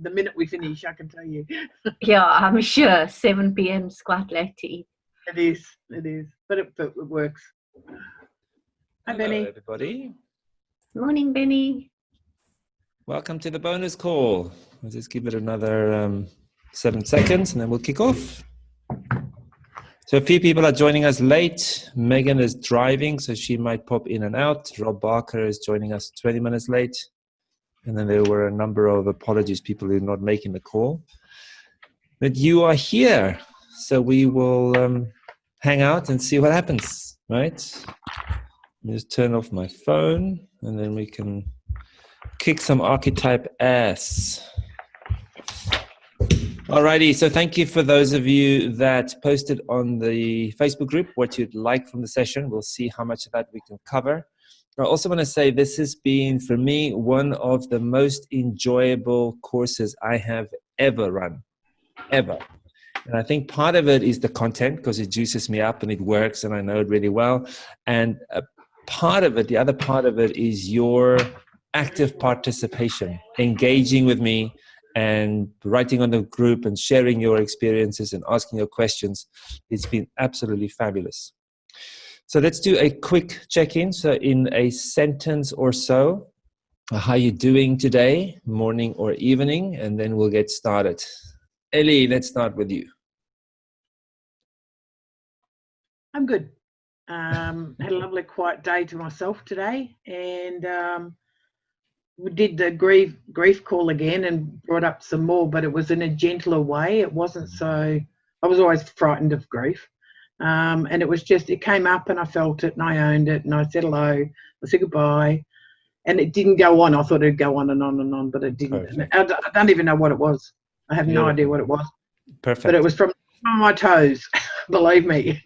the minute we finish, I can tell you. Yeah, I'm sure 7 p.m. is quite late to eat. It is, but it works. Hi, Bennie. Hello, everybody. Morning, Bennie. Welcome to the bonus call. We'll just give it another 7 seconds and then we'll kick off. So a few people are joining us late. Megan is driving, so she might pop in and out. Rob Barker is joining us 20 minutes late. And then there were a number of apologies, people who are not making the call. But you are here, so we will hang out and see what happens, right? Let me just turn off my phone, and then we can kick some archetype ass. Alrighty, so thank you for those of you that posted on the Facebook group what you'd like from the session. We'll see how much of that we can cover. I also want to say this has been, for me, one of the most enjoyable courses I have ever run, ever. And I think part of it is the content, because it juices me up and it works and I know it really well. And part of it, the other part of it is your active participation, engaging with me and writing on the group and sharing your experiences and asking your questions. It's been absolutely fabulous. So let's do a quick check-in. So in a sentence or so, how are you doing today, morning or evening? And then we'll get started. Ellie, let's start with you. I'm good. Had a lovely quiet day to myself today, and we did the grief call again and brought up some more, but it was in a gentler way. It wasn't so, I was always frightened of grief. And it was just, it came up and I felt it and I owned it and I said hello, I said goodbye, and it didn't go on. I thought it'd go on and on and on, but it didn't. I don't even know what it was. I have no idea what it was. Perfect. But it was from my toes, believe me.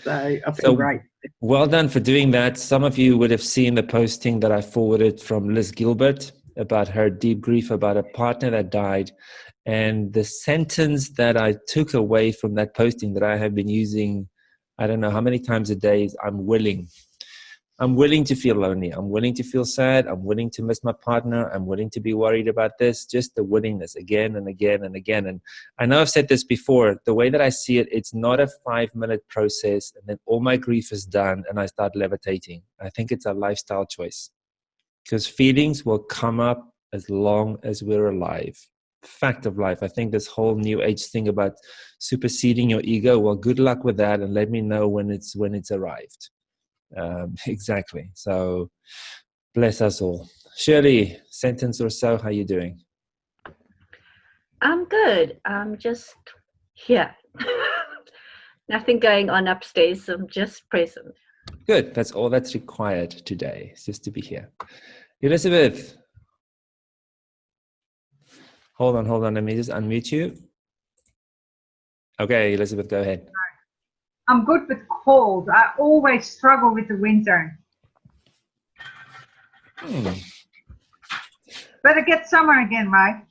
So I feel great. Well done for doing that. Some of you would have seen the posting that I forwarded from Liz Gilbert about her deep grief about a partner that died. And the sentence that I took away from that posting that I have been using, I don't know how many times a day, is I'm willing. I'm willing to feel lonely. I'm willing to feel sad. I'm willing to miss my partner. I'm willing to be worried about this. Just the willingness again and again and again. And I know I've said this before. The way that I see it, it's not a 5-minute process and then all my grief is done and I start levitating. I think it's a lifestyle choice, because feelings will come up as long as we're alive. Fact of life. I think this whole new age thing about superseding your ego, well, good luck with that, and let me know when it's arrived. Exactly. So bless us all. Shirley, sentence or so, how you doing? I'm good. I'm just here. Nothing going on upstairs. I'm just present. Good. That's all that's required today, is just to be here. Elizabeth. Hold on. Let me just unmute you. Okay, Elizabeth, go ahead. I'm good with cold. I always struggle with the winter. Better get summer again, right?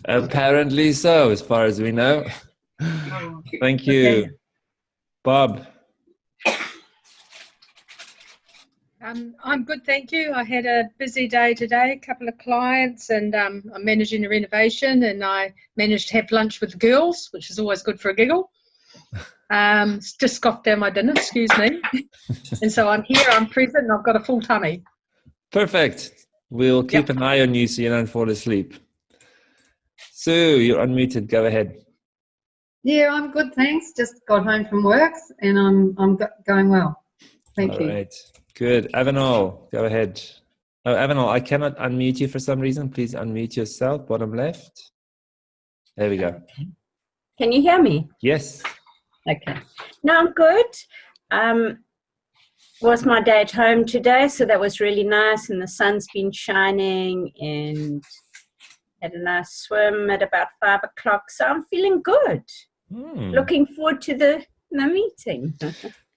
Apparently so, as far as we know. Thank you. Okay. Bob. I'm good, thank you. I had a busy day today, a couple of clients, and I'm managing a renovation, and I managed to have lunch with the girls, which is always good for a giggle. Just scoffed down my dinner, excuse me. And so I'm here, I'm present, and I've got a full tummy. Perfect. We'll keep an eye on you so you don't fall asleep. Sue, you're unmuted. Go ahead. Yeah, I'm good, thanks. Just got home from work, and I'm going well. Thank you. All right. Good. Avanol, go ahead. Oh, Avanol, I cannot unmute you for some reason. Please unmute yourself, bottom left. There we go. Can you hear me? Yes. Okay. No, I'm good. Was my day at home today, so that was really nice, and the sun's been shining, and had a nice swim at about 5 o'clock, so I'm feeling good. Looking forward to the meeting.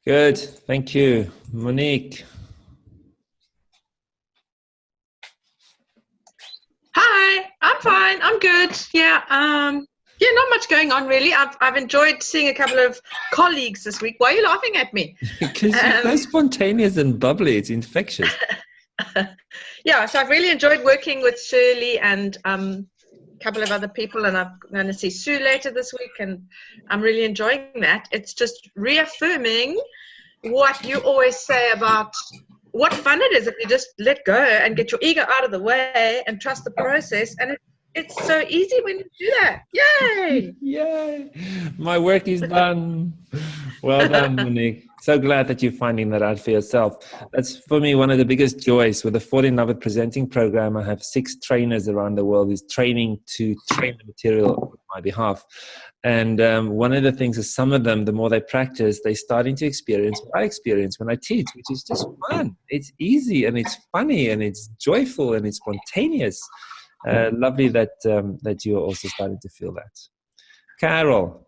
Good. Thank you. Monique. Hi, I'm fine. I'm good. Yeah. Yeah, not much going on really. I've enjoyed seeing a couple of colleagues this week. Why are you laughing at me? Because you're so spontaneous and bubbly. It's infectious. Yeah, so I've really enjoyed working with Shirley and a couple of other people, and I'm going to see Sue later this week, and I'm really enjoying that. It's just reaffirming what you always say about what fun it is if you just let go and get your ego out of the way and trust the process. And it's so easy when you do that. Yay! Yay! My work is done. Well done, Monique. So glad that you're finding that out for yourself. That's, for me, one of the biggest joys. With the Fall in Love with Presenting program, I have 6 trainers around the world who's training to train the material on my behalf. And one of the things is, some of them, the more they practice, they're starting to experience what I experience when I teach, which is just fun. It's easy, and it's funny, and it's joyful, and it's spontaneous. Lovely that that you're also starting to feel that. Carol.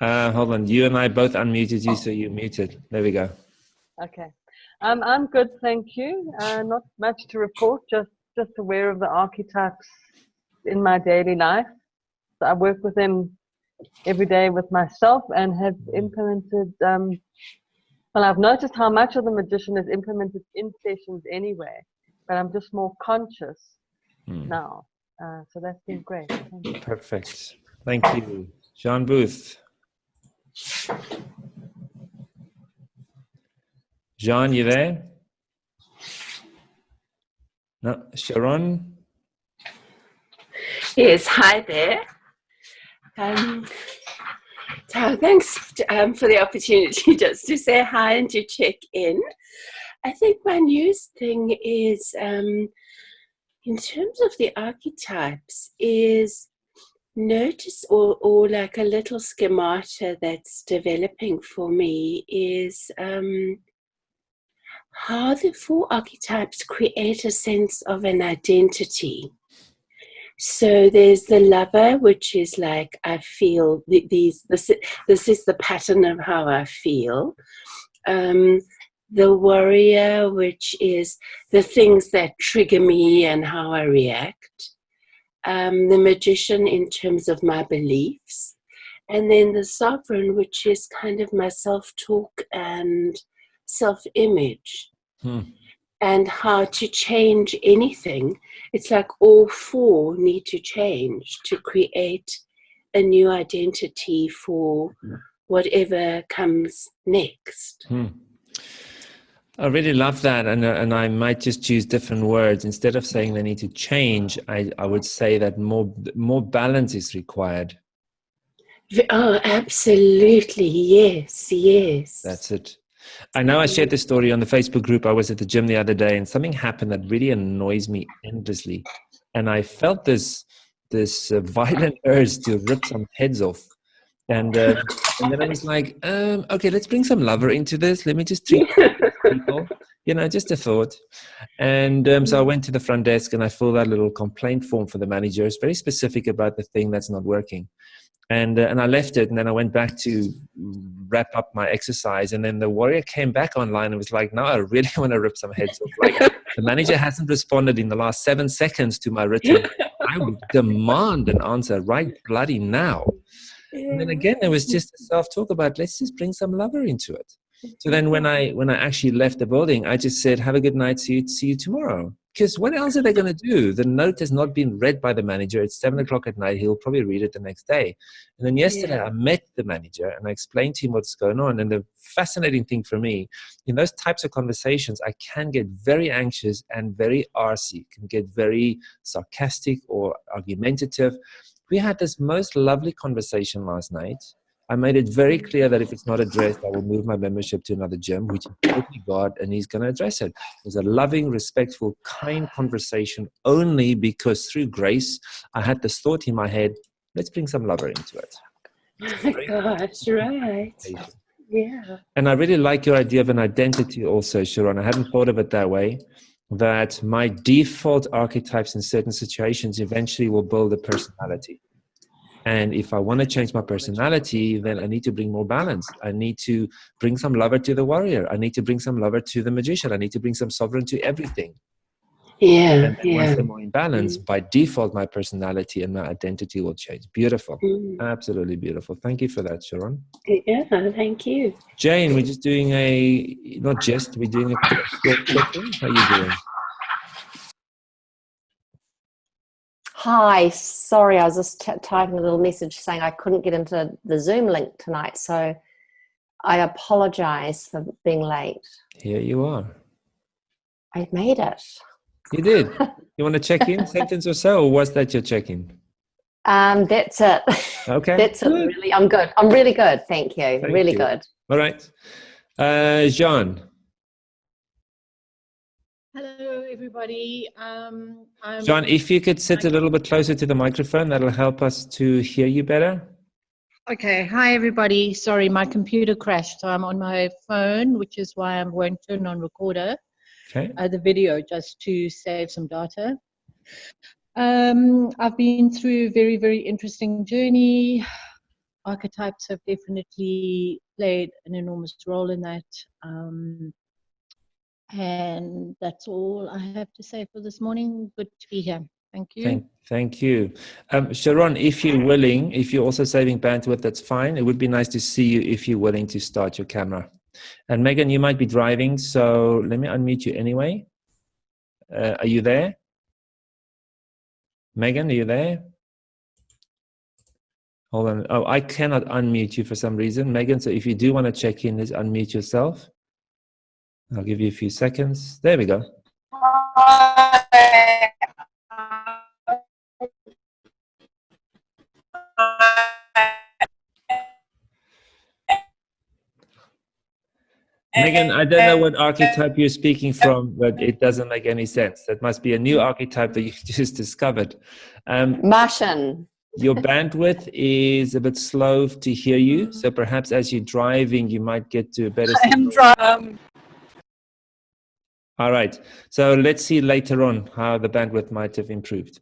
Hold on, you and I both unmuted you, so you're muted. There we go. Okay. I'm good, thank you. Not much to report, just aware of the archetypes in my daily life. So I work with them every day with myself, and have implemented, well, I've noticed how much of the magician is implemented in sessions anyway, but I'm just more conscious now. So that's been great. Thank you. Perfect. Thank you. John Booth. John, you there? No, Sharon? Yes, hi there. So thanks for the opportunity just to say hi and to check in. I think my news thing is, in terms of the archetypes, is notice, or like a little schemata that's developing for me, is how the 4 archetypes create a sense of an identity. So there's the lover, which is like, I feel this is the pattern of how I feel. The warrior, which is the things that trigger me and how I react. The magician, in terms of my beliefs. And then the sovereign, which is kind of my self-talk and self-image. And how to change anything. It's like all 4 need to change to create a new identity for whatever comes next. I really love that, and I might just choose different words. Instead of saying they need to change, I would say that more balance is required. Oh, absolutely, yes, yes. That's it. I know I shared this story on the Facebook group. I was at the gym the other day, and something happened that really annoys me endlessly. And I felt this violent urge to rip some heads off. And then I was like, okay, let's bring some lover into this. Let me just treat people, just a thought. And so I went to the front desk and I filled out a little complaint form for the manager. It's very specific about the thing that's not working. And I left it, and then I went back to wrap up my exercise. And then the warrior came back online and was like, no, I really want to rip some heads off. Like, the manager hasn't responded in the last 7 seconds to my written. I would demand an answer right bloody now. And then again, there was just a self-talk about, let's just bring some lover into it. So then when I actually left the building, I just said, have a good night, see you tomorrow. Because what else are they going to do? The note has not been read by the manager. It's 7 o'clock at night. He'll probably read it the next day. And then yesterday I met the manager and I explained to him what's going on. And the fascinating thing for me, in those types of conversations, I can get very anxious and very arsey, can get very sarcastic or argumentative. We had this most lovely conversation last night. I made it very clear that if it's not addressed, I will move my membership to another gym, which he totally got, and he's going to address it. It was a loving, respectful, kind conversation, only because through grace, I had this thought in my head, let's bring some lover into it. Oh my gosh, right. Yeah. And I really like your idea of an identity also, Sharon. I hadn't thought of it that way, that my default archetypes in certain situations eventually will build a personality. And if I want to change my personality, then I need to bring more balance. I need to bring some lover to the warrior. I need to bring some lover to the magician. I need to bring some sovereign to everything. Yeah, And then once yeah. they're more in balance, by default, my personality and my identity will change. Beautiful. Absolutely beautiful. Thank you for that, Sharon. Yeah, thank you. Jane, we're just doing we're doing a short check-in. How are you doing? Hi, sorry, I was just typing a little message saying I couldn't get into the Zoom link tonight, so I apologize for being late. Here you are. I made it. You did. You want to check in, sentence or so, or was that your check-in? That's it. Okay. That's it. Really, I'm good. I'm really good. Thank you. Really good. All right. Jean. Hello, everybody. Jean, if you could sit a little bit closer to the microphone, that'll help us to hear you better. Okay. Hi, everybody. Sorry, my computer crashed, so I'm on my phone, which is why I won't turn on recorder. Okay. The video, just to save some data. I've been through a very, very interesting journey. Archetypes have definitely played an enormous role in that. And that's all I have to say for this morning. Good to be here. Thank you. Thank you. Sharon, if you're willing, if you're also saving bandwidth, that's fine. It would be nice to see you if you're willing to start your camera. And Megan, you might be driving, so let me unmute you anyway. Are you there? Megan, are you there? Hold on. Oh, I cannot unmute you for some reason. Megan, so if you do want to check in, just unmute yourself. I'll give you a few seconds. There we go. Megan, I don't know what archetype you're speaking from, but it doesn't make any sense. That must be a new archetype that you just discovered. Martian. Your bandwidth is a bit slow to hear you, so perhaps as you're driving, you might get to a better signal. All right, so let's see later on how the bandwidth might have improved.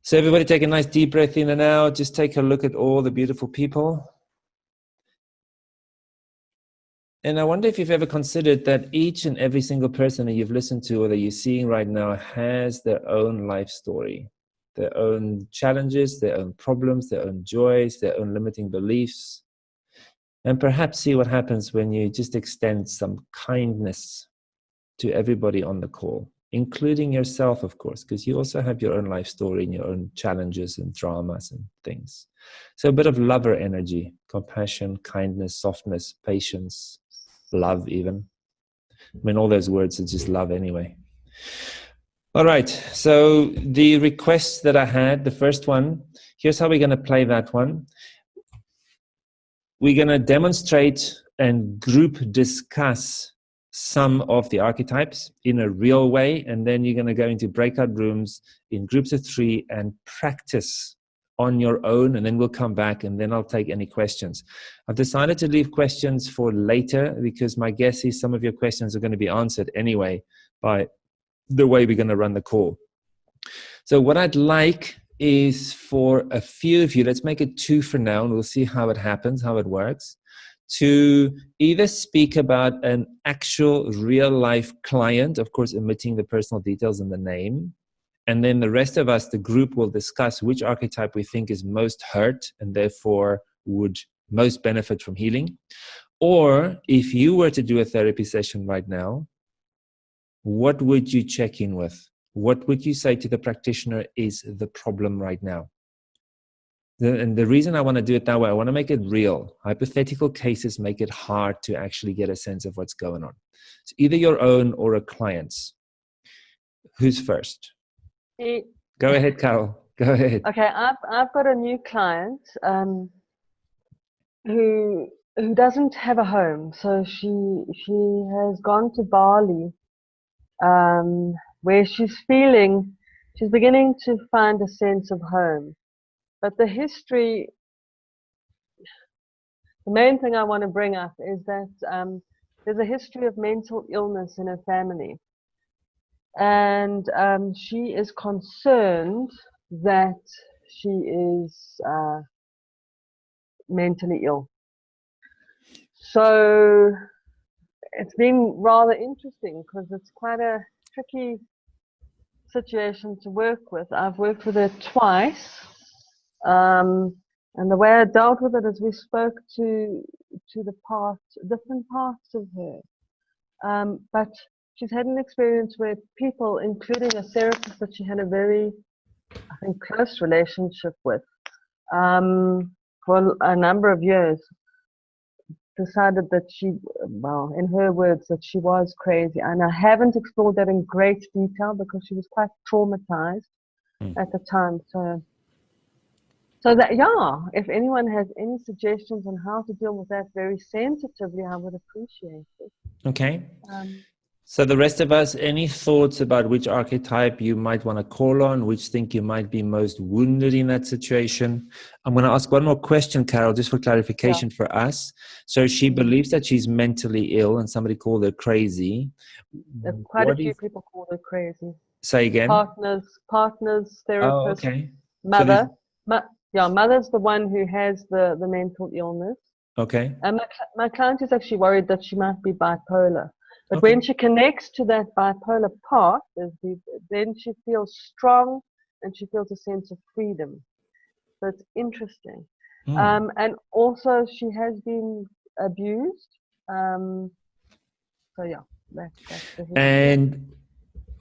So everybody take a nice deep breath in and out. Just take a look at all the beautiful people. And I wonder if you've ever considered that each and every single person that you've listened to or that you're seeing right now has their own life story, their own challenges, their own problems, their own joys, their own limiting beliefs. And perhaps see what happens when you just extend some kindness to everybody on the call, including yourself, of course, because you also have your own life story and your own challenges and dramas and things. So a bit of lover energy, compassion, kindness, softness, patience, love even. I mean, all those words are just love anyway. All right, so the requests that I had, the first one, here's how we're going to play that one. We're going to demonstrate and group discuss some of the archetypes in a real way, and then you're going to go into breakout rooms in groups of 3 and practice on your own, and then we'll come back and then I'll take any questions. I've decided to leave questions for later because my guess is some of your questions are going to be answered anyway by the way we're going to run the call. So what I'd like is for a few of you, let's make it 2 for now, and we'll see how it happens, how it works, to either speak about an actual real life client, of course omitting the personal details and the name, and then the rest of us, the group, will discuss which archetype we think is most hurt and therefore would most benefit from healing. Or if you were to do a therapy session right now, what would you check in with? What would you say to the practitioner is the problem right now? And the reason I want to do it that way, I want to make it real. Hypothetical cases make it hard to actually get a sense of what's going on. It's either your own or a client's. Who's first? Go ahead, Carol. Go ahead. Okay, I've got a new client who doesn't have a home, so she has gone to Bali, where she's beginning to find a sense of home. But the main thing I want to bring up is that there's a history of mental illness in her family. And she is concerned that she is mentally ill. So it's been rather interesting because it's quite a tricky situation to work with. I've worked with her twice. And the way I dealt with it is we spoke to the different parts of her. But she's had an experience where people, including a therapist that she had a very, I think, close relationship with, for a number of years, decided that she, well, in her words, that she was crazy. And I haven't explored that in great detail because she was quite traumatized at the time. So that, yeah, if anyone has any suggestions on how to deal with that very sensitively, I would appreciate it. Okay. So the rest of us, any thoughts about which archetype you might want to call on, which think you might be most wounded in that situation? I'm going to ask one more question, Carol, just for clarification for us. So she believes that she's mentally ill and somebody called her crazy. Quite a few people call her crazy. Say again? Partners, therapists, oh, okay. mother. Mother's the one who has the mental illness. Okay. And my client is actually worried that she might be bipolar. But when she connects to that bipolar part, then she feels strong and she feels a sense of freedom. So it's interesting. And also she has been abused. So yeah, that's the And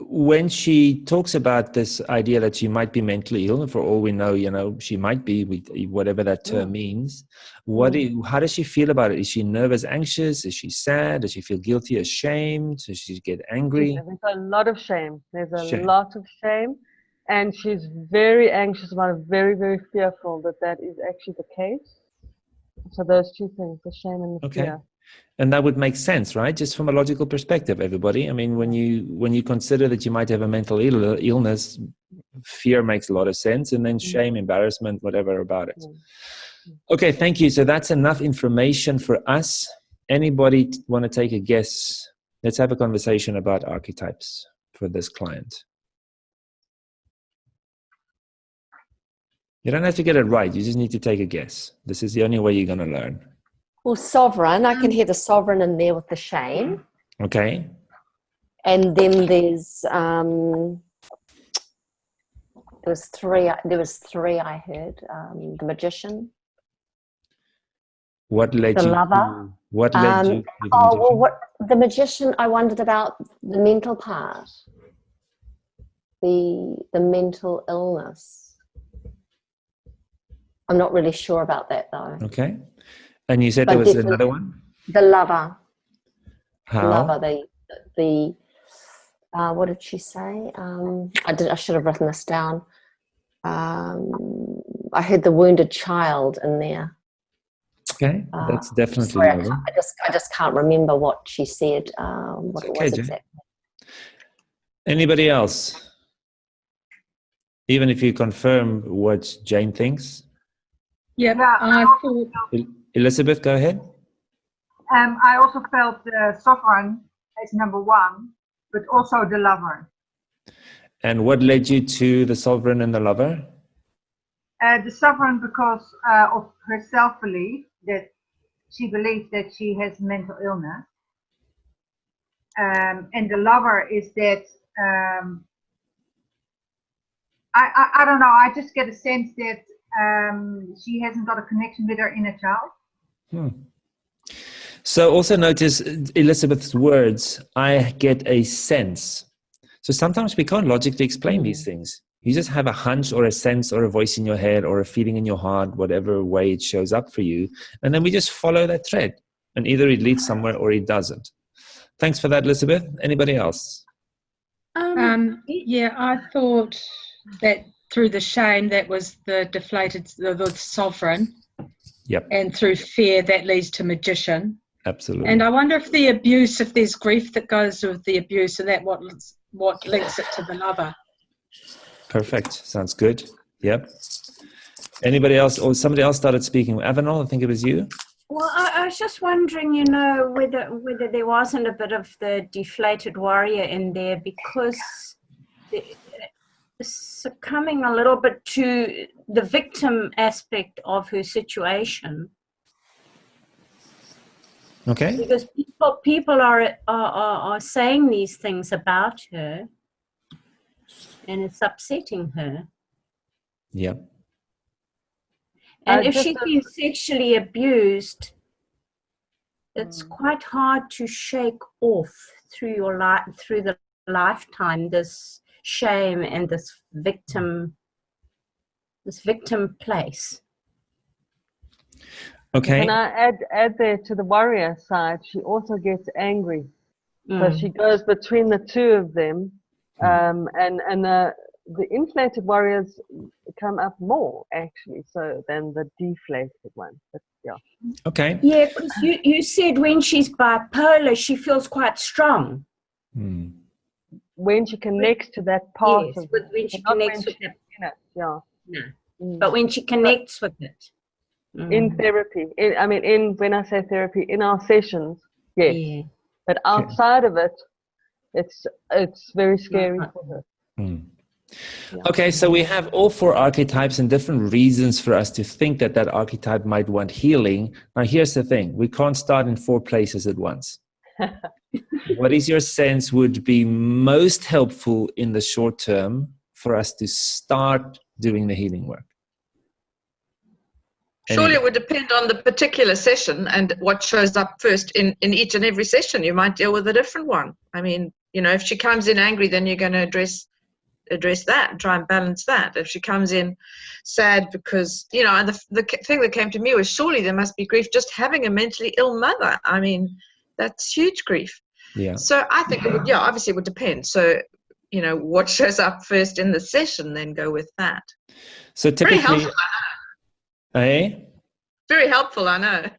when she talks about this idea that she might be mentally ill, and for all we know, she might be, whatever that term means, how does she feel about it? Is she nervous, anxious? Is she sad? Does she feel guilty, ashamed? Does she get angry? There's a lot of shame. There's a lot of shame. And she's very anxious about it, very, very fearful that is actually the case. So those two things, the shame and the fear. And that would make sense, right? Just from a logical perspective, everybody. I mean, when you consider that you might have a mental illness, fear makes a lot of sense, and then shame, embarrassment, whatever about it. Okay, thank you. So that's enough information for us. Anybody want to take a guess? Let's have a conversation about archetypes for this client. You don't have to get it right. You just need to take a guess. This is the only way you're going to learn. Well, sovereign, I can hear the sovereign in there with the shame. Okay. And then there was three I heard. The magician. What led the you? lover. What led you? The magician, I wondered about the mental part. The mental illness. I'm not really sure about that though. Okay. And you said there was another one? The lover. How? The lover, the what did she say? I should have written this down. I heard the wounded child in there. Okay, that's definitely sorry, lover. I just can't remember what she said, what it was exactly. Anybody else? Even if you confirm what Jane thinks? Yeah, I thought... Elizabeth, go ahead. I also felt the sovereign as number one, but also the lover. And what led you to the sovereign and the lover? The sovereign because of her self-belief, that she believes that she has mental illness. And the lover is that, I don't know, I just get a sense that she hasn't got a connection with her inner child. So also notice Elizabeth's words, I get a sense. So sometimes we can't logically explain these things. You just have a hunch or a sense or a voice in your head or a feeling in your heart, whatever way it shows up for you. And then we just follow that thread. And either it leads somewhere or it doesn't. Thanks for that, Elizabeth. Anybody else? Yeah, I thought that through the shame, that was the deflated, the sovereign. Yep. And through fear, that leads to magician. Absolutely. And I wonder if the abuse, if there's grief that goes with the abuse, and that what links it to the lover. Perfect. Sounds good. Yep. Anybody else? Or somebody else started speaking. Avenel, I think it was you. Well, I was just wondering, whether there wasn't a bit of the deflated warrior in there, because succumbing a little bit to the victim aspect of her situation. Okay. Because people are saying these things about her, and it's upsetting her. Yeah. And if just she's been sexually abused, it's quite hard to shake off through your life, through the lifetime, this shame and this victim place. Okay. Can I add there to the warrior side? She also gets angry, so she goes between the two of them, and the inflated warriors come up more actually, so than the deflated one. But yeah. Okay. Yeah, because you said when she's bipolar, she feels quite strong. When she connects to that part Yes, of when she not connects with she's it. in it, yeah. No. But when she connects with it. In therapy, when I say therapy, in our sessions, yes. Yeah. But outside of it, it's very scary for her. Okay, so we have all 4 archetypes and different reasons for us to think that that archetype might want healing. Now, here's the thing. We can't start in 4 places at once. What is your sense would be most helpful in the short term for us to start doing the healing work? Surely it would depend on the particular session and what shows up first in each and every session. You might deal with a different one. I mean, if she comes in angry, then you're going to address that and try and balance that. If she comes in sad because, and the thing that came to me was surely there must be grief just having a mentally ill mother. I mean, that's huge grief. Yeah. So I think obviously it would depend. So, what shows up first in the session, then go with that. So typically, very helpful, I know.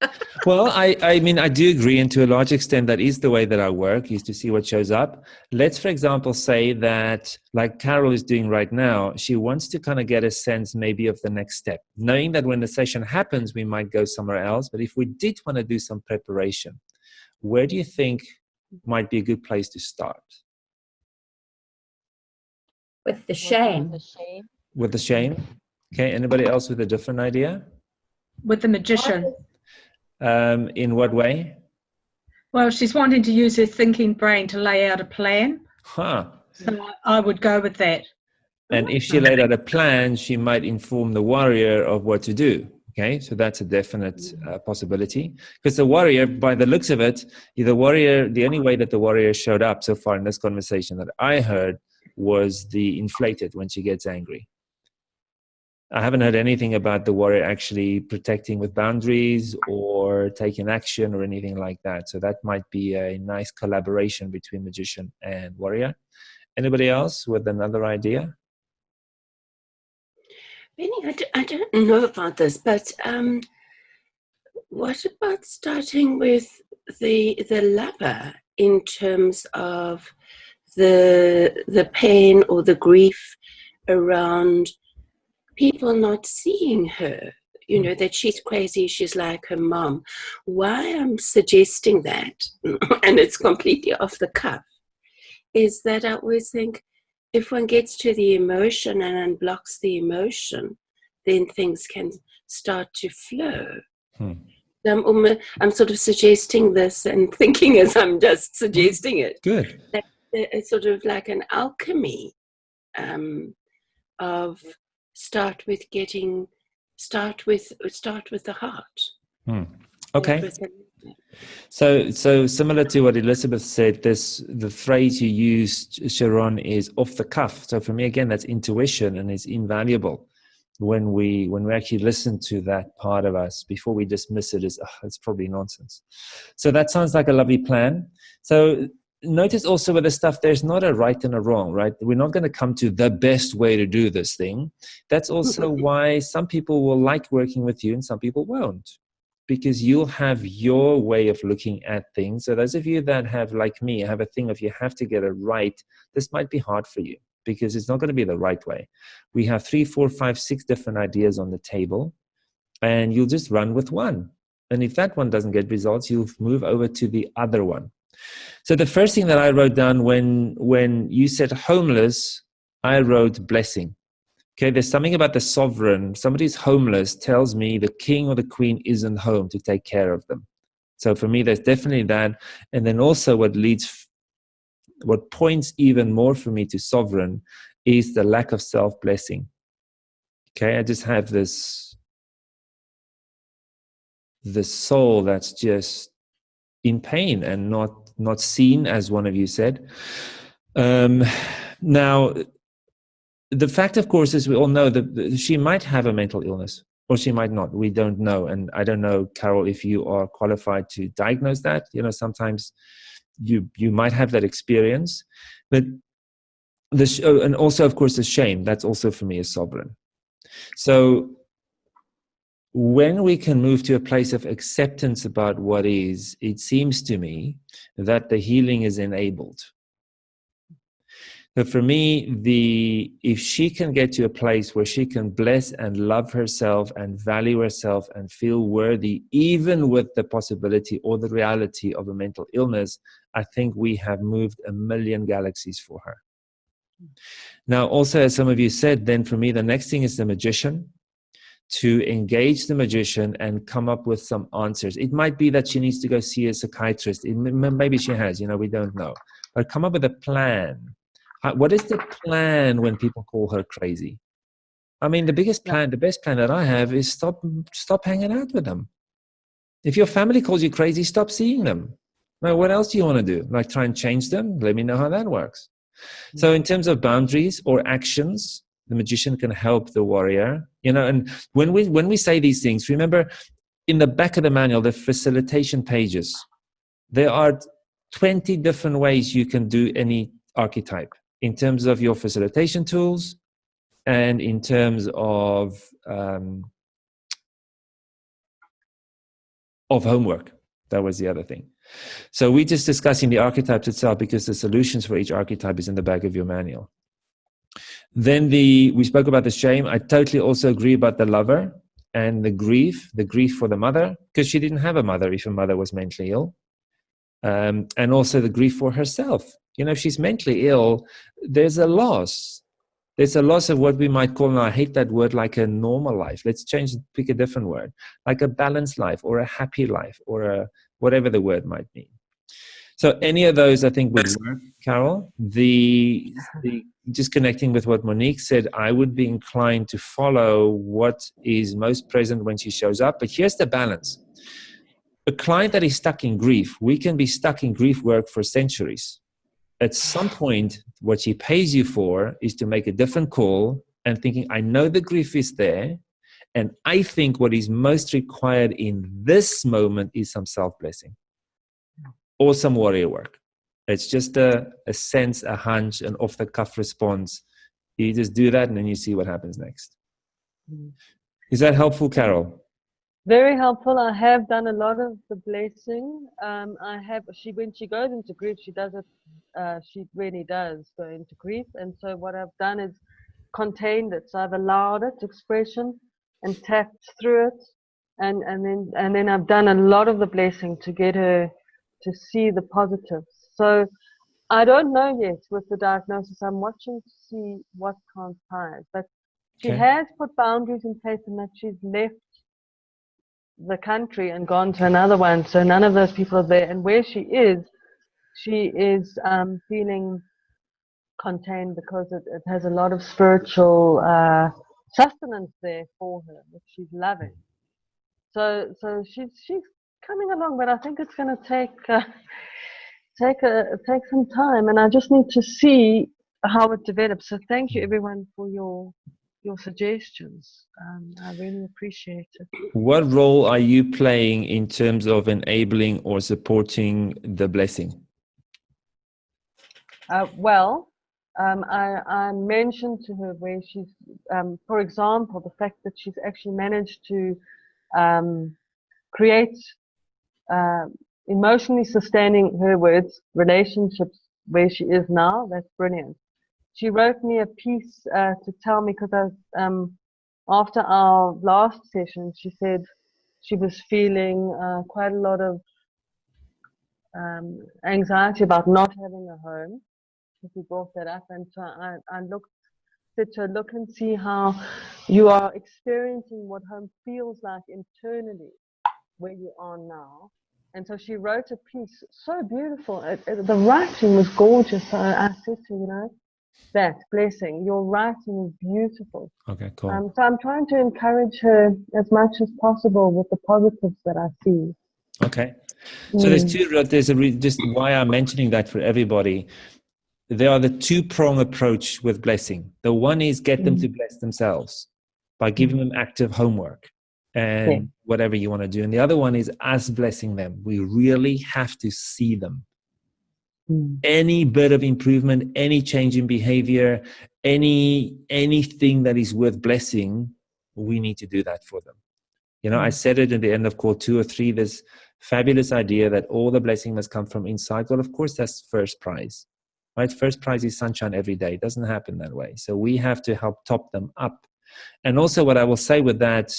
Well, I mean, I do agree, and to a large extent, that is the way that I work, is to see what shows up. Let's, for example, say that, like Carol is doing right now, she wants to kind of get a sense maybe of the next step, knowing that when the session happens, we might go somewhere else. But if we did want to do some preparation, where do you think might be a good place to start? With the shame. With the shame? Okay, anybody else with a different idea? With the magician. In what way? Well, she's wanting to use her thinking brain to lay out a plan. Huh. So I would go with that. And if she laid out a plan, she might inform the warrior of what to do. Okay, so that's a definite possibility. Because the warrior, by the looks of it, the only way that the warrior showed up so far in this conversation that I heard was the inflated when she gets angry. I haven't heard anything about the warrior actually protecting with boundaries or taking action or anything like that. So that might be a nice collaboration between magician and warrior. Anybody else with another idea? Bennie, I don't know about this, but what about starting with the lover in terms of the pain or the grief around people not seeing her, that she's crazy, she's like her mom. Why I'm suggesting that, and it's completely off the cuff, is that I always think if one gets to the emotion and unblocks the emotion, then things can start to flow. I'm sort of suggesting this and thinking as I'm just suggesting it. Good. That it's sort of like an alchemy of start with the heart. Okay. So similar to what Elizabeth said, the phrase you used, Sharon, is off the cuff. So for me, again, that's intuition, and it's invaluable when we actually listen to that part of us before we dismiss it as, it's probably nonsense. So that sounds like a lovely plan. So notice also with this stuff, there's not a right and a wrong, right? We're not going to come to the best way to do this thing. That's also why some people will like working with you and some people won't, because you'll have your way of looking at things. So those of you that have, like me, have a thing of you have to get it right, this might be hard for you because it's not going to be the right way. We have 3, 4, 5, 6 different ideas on the table, and you'll just run with one. And if that one doesn't get results, you'll move over to the other one. So the first thing that I wrote down when you said homeless, I wrote blessing. Okay, there's something about the sovereign. Somebody's homeless tells me the king or the queen isn't home to take care of them. So for me, there's definitely that. And then also what points even more for me to sovereign is the lack of self-blessing. Okay, I just have this soul that's just in pain and not seen, as one of you said. Now, the fact, of course, is we all know that she might have a mental illness, or she might not. We don't know. And I don't know, Carol, if you are qualified to diagnose that. You know, sometimes you might have that experience. But and also, of course, the shame, that's also for me is sovereign. So when we can move to a place of acceptance about what is, it seems to me that the healing is enabled. But for me, if she can get to a place where she can bless and love herself and value herself and feel worthy, even with the possibility or the reality of a mental illness, I think we have moved a million galaxies for her. Now, also, as some of you said, then for me, the next thing is the magician. To engage the magician and come up with some answers. It might be that she needs to go see a psychiatrist. Maybe she has, we don't know. But come up with a plan. What is the plan when people call her crazy? I mean, the best plan that I have is stop hanging out with them. If your family calls you crazy, stop seeing them. Now, what else do you want to do? Like try and change them? Let me know how that works. So in terms of boundaries or actions, the magician can help the warrior, and when we say these things, remember in the back of the manual, the facilitation pages, there are 20 different ways you can do any archetype in terms of your facilitation tools and in terms of homework. That was the other thing. So we're just discussing the archetypes itself because the solutions for each archetype is in the back of your manual. Then we spoke about the shame. I totally also agree about the lover and the grief for the mother, because she didn't have a mother if her mother was mentally ill. And also the grief for herself. If she's mentally ill, there's a loss. There's a loss of what we might call, and I hate that word, like a normal life. Let's pick a different word, like a balanced life or a happy life or whatever the word might mean. So any of those, I think, would work, Carol. Just connecting with what Monique said, I would be inclined to follow what is most present when she shows up. But here's the balance. A client that is stuck in grief, we can be stuck in grief work for centuries. At some point, what she pays you for is to make a different call and thinking, I know the grief is there, and I think what is most required in this moment is some self-blessing or some warrior work. It's just a sense, a hunch, an off-the-cuff response. You just do that, and then you see what happens next. Is that helpful, Carol? Very helpful. I have done a lot of the blessing. When she goes into grief, she does it. She really does go into grief, and so what I've done is contained it. So I've allowed it expression and tapped through it, and then I've done a lot of the blessing to get her to see the positives. So I don't know yet with the diagnosis. I'm watching to see what transpires. But she has put boundaries in place in that she's left the country and gone to another one. So none of those people are there. And where she is feeling contained because it has a lot of spiritual sustenance there for her, which she's loving. So she's coming along, but I think it's going to take some time, and I just need to see how it develops. So thank you everyone for your suggestions. I really appreciate it. What role are you playing in terms of enabling or supporting the blessing? I mentioned to her where she's, for example, the fact that she's actually managed to create emotionally sustaining, her words, relationships where she is now. That's brilliant. She wrote me a piece to tell me, because after our last session, she said she was feeling quite a lot of anxiety about not having a home. She brought that up, and so I said to her, look and see how you are experiencing what home feels like internally where you are now. And so she wrote a piece, so beautiful. The writing was gorgeous. So I said to her, that blessing. Your writing is beautiful. Okay, cool. So I'm trying to encourage her as much as possible with the positives that I see. Okay. So just why I'm mentioning that for everybody. There are the two-prong approach with blessing. The one is get them to bless themselves by giving them active homework and whatever you want to do. And the other one is us blessing them. We really have to see them. Any bit of improvement, any change in behavior, anything that is worth blessing, we need to do that for them. You know, I said it at the end of call 2 or 3, this fabulous idea that all the blessing must come from inside. Well, of course, that's first prize, right? First prize is sunshine every day. It doesn't happen that way. So we have to help top them up. And also what I will say with that,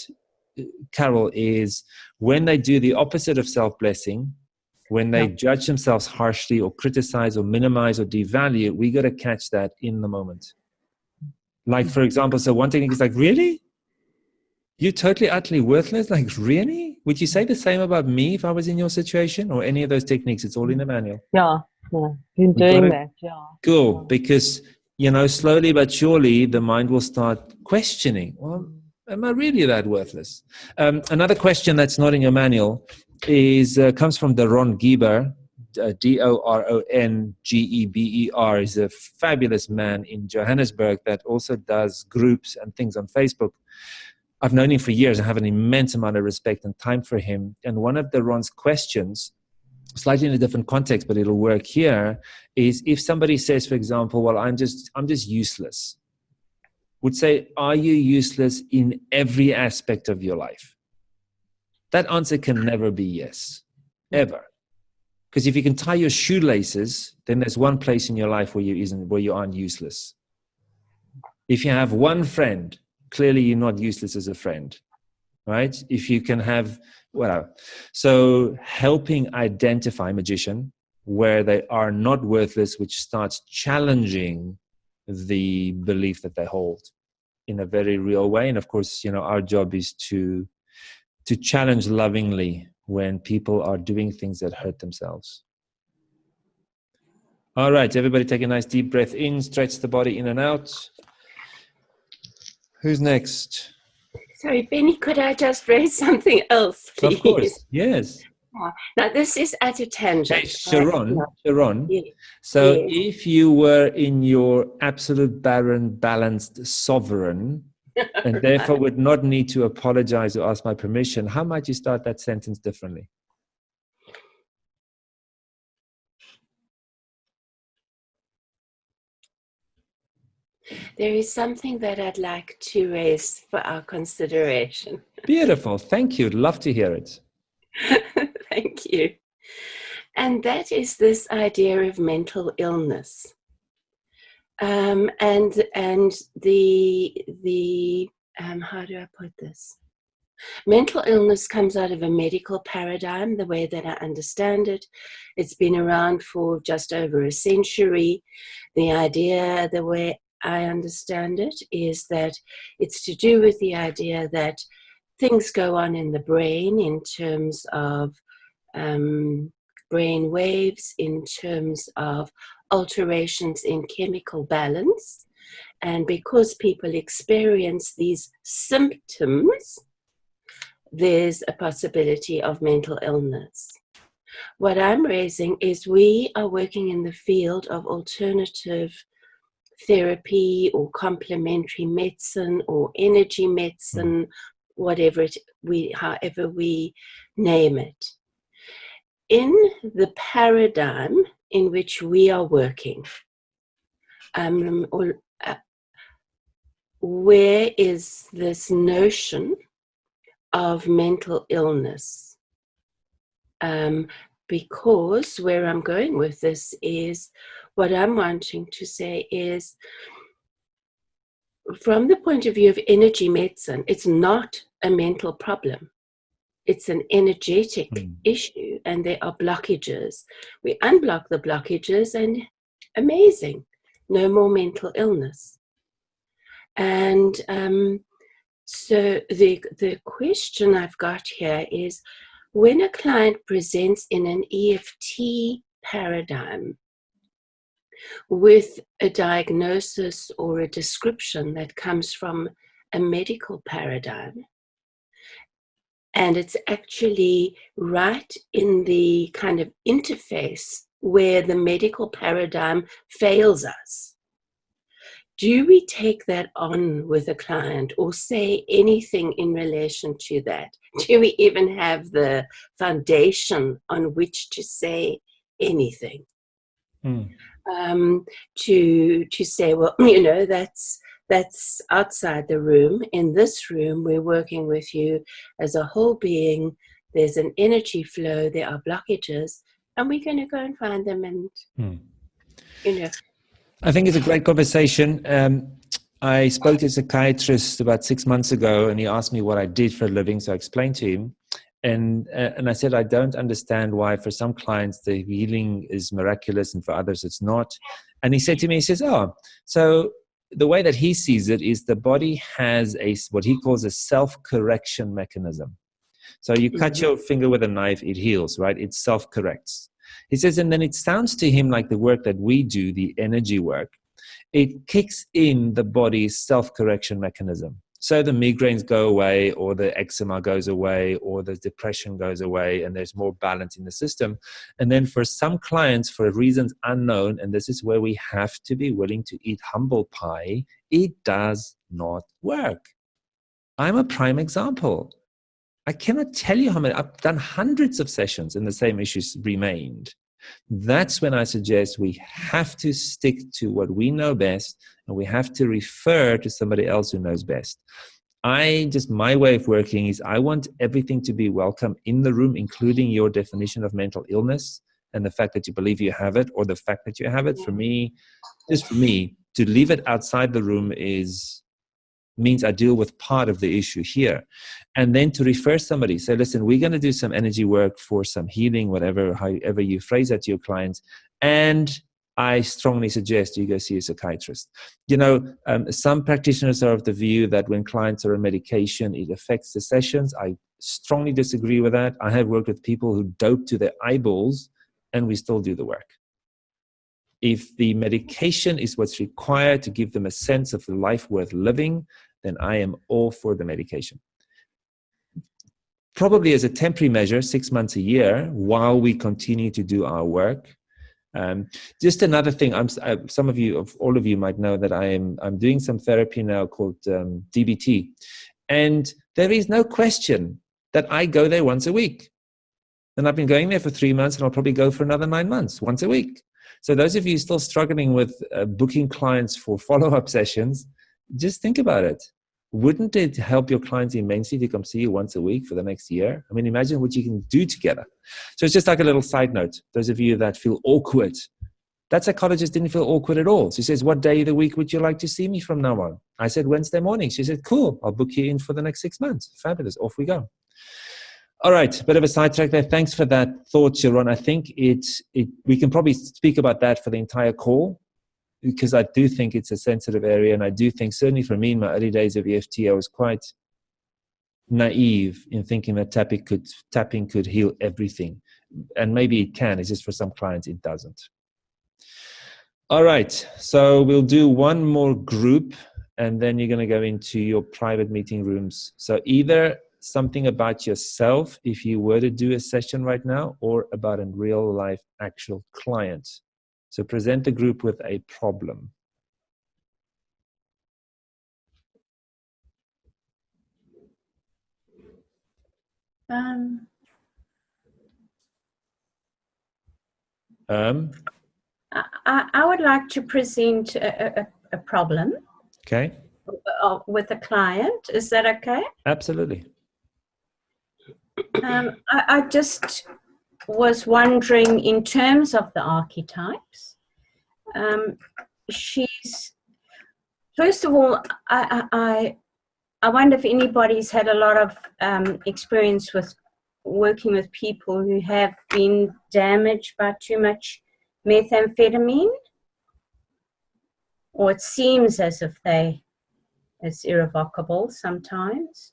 Carol, is when they do the opposite of self-blessing, when they judge themselves harshly or criticize or minimize or devalue, we got to catch that in the moment. Like, for example, so one technique is like, really? You're totally, utterly worthless? Like, really? Would you say the same about me if I was in your situation? Or any of those techniques? It's all in the manual. Yeah, been doing that, Cool, because, you know, slowly but surely, the mind will start questioning, well, am I really that worthless? Another question that's not in your manual is comes from Doron Geber, Dorongeber. Is a fabulous man in Johannesburg that also does groups and things on Facebook. I've known him for years. I have an immense amount of respect and time for him. And one of Doron's questions, slightly in a different context, but it'll work here, is if somebody says, for example, well, I'm just useless, would say, are you useless in every aspect of your life? That answer can never be yes, ever. Because if you can tie your shoelaces, then there's one place in your life where you aren't useless. If you have one friend, clearly you're not useless as a friend, right? If you can have, whatever. So helping identify, magician, where they are not worthless, which starts challenging the belief that they hold in a very real way. And of course, you know, our job is to challenge lovingly when people are doing things that hurt themselves. All right, everybody take a nice deep breath in, stretch the body in and out. Who's next? Sorry, Benny, could I just raise something else, please? Of course, yes. Now, this is at a tangent. Hey, Sharon. Yes. So Yes. if you were in your absolute barren, balanced sovereign, and therefore would not need to apologize or ask my permission, how might you start that sentence differently? There is something that I'd like to raise for our consideration. Beautiful. Thank you. Love to hear it. Thank you. And that is this idea of mental illness. And the how do I put this? Mental illness comes out of a medical paradigm, the way that I understand it. It's been around for just over a century. The idea, the way I understand it, is that it's to do with the idea that things go on in the brain in terms of brain waves, in terms of alterations in chemical balance. And because people experience these symptoms, there's a possibility of mental illness. What I'm raising is we are working in the field of alternative therapy or complementary medicine or energy medicine, whatever however we name it. In the paradigm in which we are working, where is this notion of mental illness? Because where I'm going with this is, what I'm wanting to say is, from the point of view of energy medicine, it's not a mental problem. It's an energetic issue, and there are blockages. We unblock the blockages, and amazing, no more mental illness. And so the question I've got here is, when a client presents in an EFT paradigm, with a diagnosis or a description that comes from a medical paradigm. And it's actually right in the kind of interface where the medical paradigm fails us. Do we take that on with a client or say anything in relation to that? Do we even have the foundation on which to say anything? To say, well, you know, that's outside the room. In this room, we're working with you as a whole being. There's an energy flow, there are blockages, and we're going to go and find them and, you know. I think it's a great conversation. I spoke to a psychiatrist about 6 months ago, and he asked me what I did for a living, so I explained to him. And I said, I don't understand why for some clients the healing is miraculous and for others it's not. And he said to me, he says, oh, so the way that he sees it is the body has what he calls a self-correction mechanism. So you cut your finger with a knife, it heals, right? It self-corrects. He says, and then it sounds to him like the work that we do, the energy work, it kicks in the body's self-correction mechanism. So the migraines go away, or the eczema goes away, or the depression goes away, and there's more balance in the system. And then for some clients, for reasons unknown, and this is where we have to be willing to eat humble pie, it does not work. I'm a prime example. I cannot tell you how many, I've done hundreds of sessions and the same issues remained. That's when I suggest we have to stick to what we know best, and we have to refer to somebody else who knows best. My way of working is I want everything to be welcome in the room, including your definition of mental illness and the fact that you believe you have it, or the fact that you have it. For me, just for me, to leave it outside the room means I deal with part of the issue here. And then to refer somebody, say, listen, we're going to do some energy work for some healing, whatever, however you phrase that to your clients. And I strongly suggest you go see a psychiatrist. You know, some practitioners are of the view that when clients are on medication, it affects the sessions. I strongly disagree with that. I have worked with people who dope to their eyeballs, and we still do the work. If the medication is what's required to give them a sense of the life worth living, then I am all for the medication. Probably as a temporary measure, 6 months, a year, while we continue to do our work. Just another thing, some of you, all of you might know that I'm doing some therapy now called DBT. And there is no question that I go there once a week. And I've been going there for 3 months, and I'll probably go for another 9 months, once a week. So those of you still struggling with booking clients for follow-up sessions, just think about it. Wouldn't it help your clients immensely to come see you once a week for the next year? I mean, imagine what you can do together. So it's just like a little side note. Those of you that feel awkward, that psychologist didn't feel awkward at all. She says, what day of the week would you like to see me from now on? I said, Wednesday morning. She said, cool, I'll book you in for the next 6 months. Fabulous, off we go. All right, bit of a sidetrack there. Thanks for that thought, Sharon. I think we can probably speak about that for the entire call, because I do think it's a sensitive area, and I do think, certainly for me in my early days of EFT, I was quite naive in thinking that tapping could heal everything. And maybe it can, it's just for some clients it doesn't. All right, so we'll do one more group, and then you're going to go into your private meeting rooms. So either something about yourself, if you were to do a session right now, or about a real life actual client. So present the group with a problem. I would like to present a problem. Okay. With a client. Is that okay? Absolutely. I just was wondering, in terms of the archetypes, she's, first of all, I wonder if anybody's had a lot of experience with working with people who have been damaged by too much methamphetamine, or it seems as if it's irrevocable sometimes.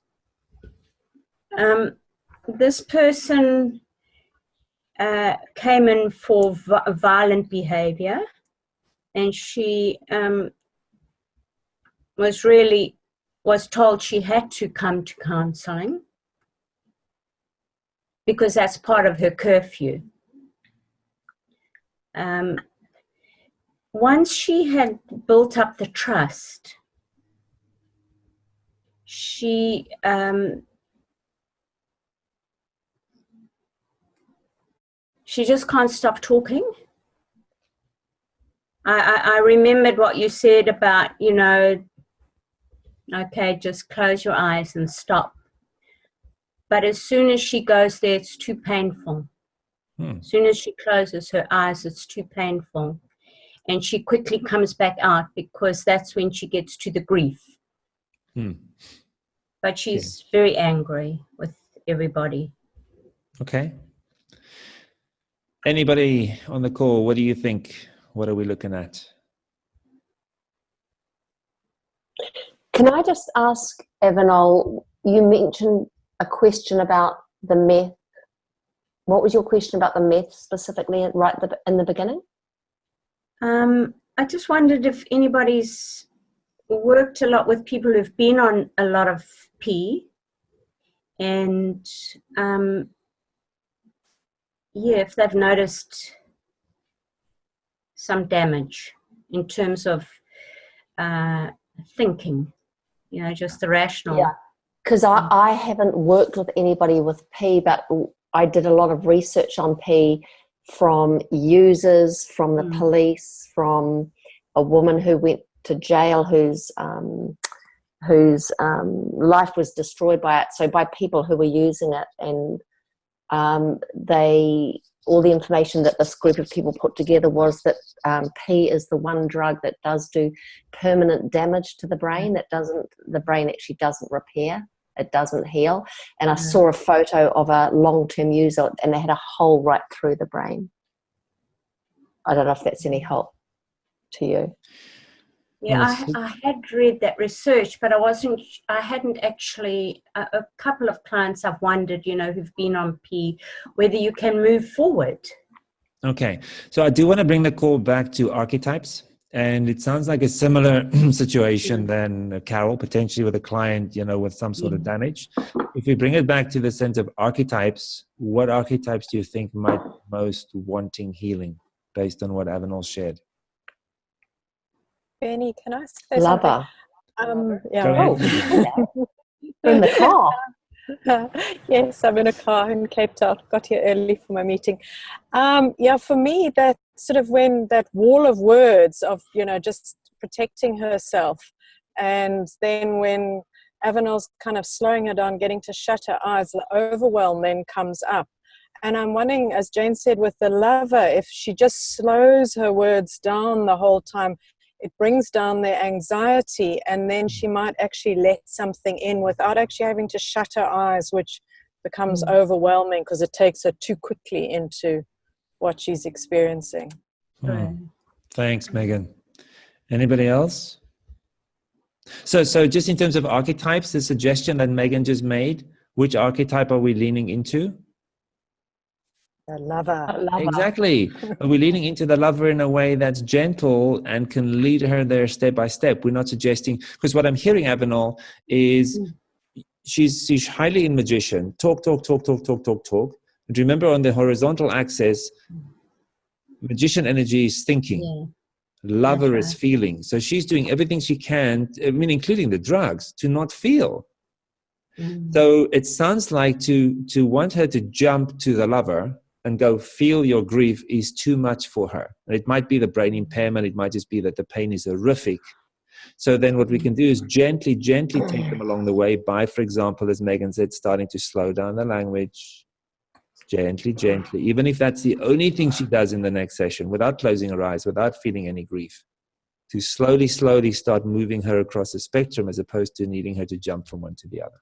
This person came in for violent behavior, and she was told she had to come to counseling because that's part of her curfew. Once she had built up the trust, she just can't stop talking. I remembered what you said about, you know, okay, just close your eyes and stop. But as soon as she goes there, it's too painful. As soon as she closes her eyes, it's too painful. And she quickly comes back out because that's when she gets to the grief. But she's very angry with everybody. Okay. Anybody on the call, what do you think? What are we looking at? Can I just ask, Avenol, you mentioned a question about the meth. What was your question about the meth specifically right in the beginning? I just wondered if anybody's worked a lot with people who've been on a lot of P, and if they've noticed some damage in terms of thinking, you know, just the rational. Yeah, because I haven't worked with anybody with P, but I did a lot of research on P from users, from the police, from a woman who went to jail whose life was destroyed by it. So by people who were using it, and all the information that this group of people put together was that P is the one drug that does do permanent damage to the brain. The brain actually doesn't repair. It doesn't heal. And I saw a photo of a long-term user, and they had a hole right through the brain. I don't know if that's any help to you. Yeah, I had read that research, but I hadn't actually, a couple of clients I've wondered, you know, who've been on P, whether you can move forward. Okay, so I do want to bring the call back to archetypes. And it sounds like a similar situation than Carol, potentially with a client, you know, with some sort of damage. If we bring it back to the sense of archetypes, what archetypes do you think might be most wanting healing based on what Avenol shared? Bennie, can I say Lover. something? Yeah. Oh, in the car. Yes, I'm in a car in Cape Town. Got here early for my meeting. Yeah, for me, that sort of when that wall of words of, you know, just protecting herself, and then when Avenel's kind of slowing her down, getting to shut her eyes, the overwhelm then comes up. And I'm wondering, as Jane said, with the lover, if she just slows her words down the whole time, it brings down their anxiety, and then she might actually let something in without actually having to shut her eyes, which becomes overwhelming because it takes her too quickly into what she's experiencing. Thanks, Megan. Anybody else? So just in terms of archetypes, the suggestion that Megan just made, which archetype are we leaning into? The lover. Exactly. Are we leaning into the lover in a way that's gentle and can lead her there step by step? We're not suggesting, because what I'm hearing, Avenol, is she's highly in magician. Talk. But remember, on the horizontal axis, magician energy is thinking. Lover is feeling. So she's doing everything she can, I mean, including the drugs, to not feel. So it sounds like to want her to jump to the lover and go feel your grief is too much for her. And it might be the brain impairment. It might just be that the pain is horrific. So then what we can do is gently take them along the way by, for example, as Megan said, starting to slow down the language. Gently, even if that's the only thing she does in the next session, without closing her eyes, without feeling any grief, to slowly start moving her across the spectrum as opposed to needing her to jump from one to the other.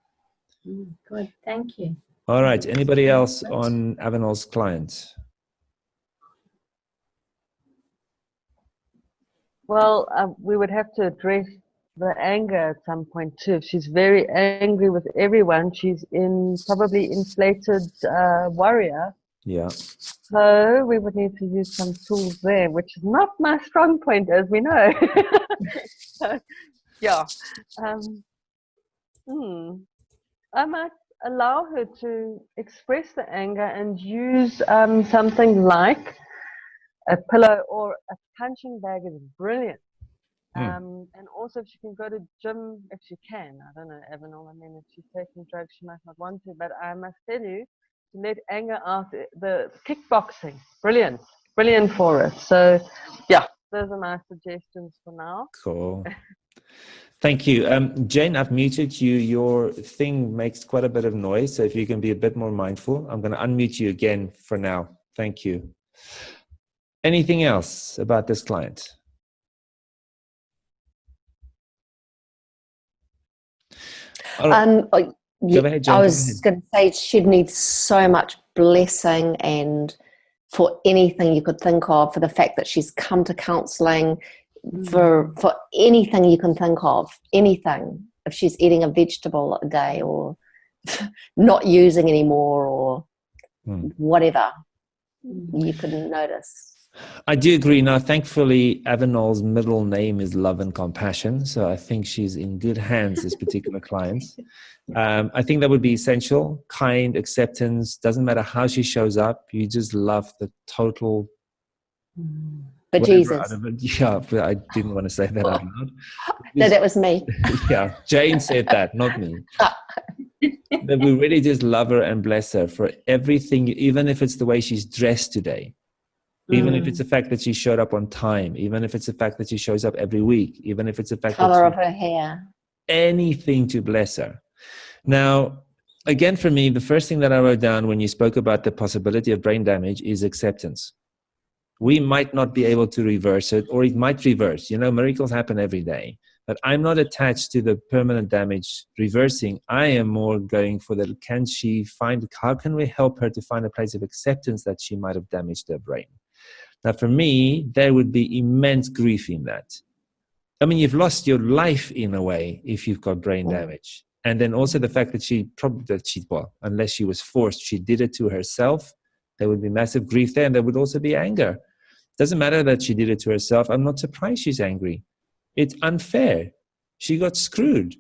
Good, thank you. All right, anybody else on Avenol's clients? Well, we would have to address the anger at some point too. If she's very angry with everyone, she's probably inflated warrior, Yeah. So we would need to use some tools there, which is not my strong point, as we know. So, yeah. I might allow her to express the anger and use something like a pillow or a punching bag is brilliant. And also if she can go to gym, if she can. I don't know, Avenel, I mean, if she's taking drugs, she might not want to, but I must tell you, to let anger out, the kickboxing, brilliant for us. So, yeah, those are my suggestions for now. Cool. Thank you. Jane, I've muted you. Your thing makes quite a bit of noise, so if you can be a bit more mindful, I'm going to unmute you again for now. Thank you. Anything else about this client? Go ahead, Jane, I was going to say she'd need so much blessing and for anything you could think of, for the fact that she's come to counselling, for anything you can think of, anything. If she's eating a vegetable a day or not using anymore or whatever you couldn't notice. I do agree. Now, thankfully, Avenel's middle name is Love and Compassion, so I think she's in good hands, this particular client. I think that would be essential. Kind, acceptance, doesn't matter how she shows up, you just love the total... But Jesus. Yeah, but I didn't want to say that out loud. No, that was me. Yeah, Jane said that, not me. That we really just love her and bless her for everything, even if it's the way she's dressed today. Even if it's the fact that she showed up on time, even if it's the fact that she shows up every week, even if it's the fact color of her hair, anything to bless her. Now, again, for me, the first thing that I wrote down when you spoke about the possibility of brain damage is acceptance. We might not be able to reverse it, or it might reverse. You know, miracles happen every day. But I'm not attached to the permanent damage reversing. I am more going for the, how can we help her to find a place of acceptance that she might have damaged her brain? Now, for me, there would be immense grief in that. I mean, you've lost your life in a way if you've got brain damage. And then also the fact that unless she was forced, she did it to herself. There would be massive grief there, and there would also be anger. Doesn't matter that she did it to herself. I'm not surprised she's angry. It's unfair. She got screwed.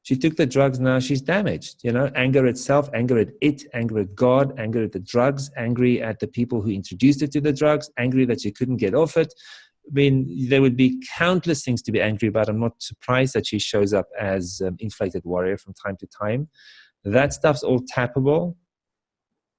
She took the drugs, now she's damaged. You know, anger at self, anger at it, anger at God, anger at the drugs, angry at the people who introduced her to the drugs, angry that she couldn't get off it. I mean, there would be countless things to be angry about. I'm not surprised that she shows up as inflated warrior from time to time. That stuff's all tappable.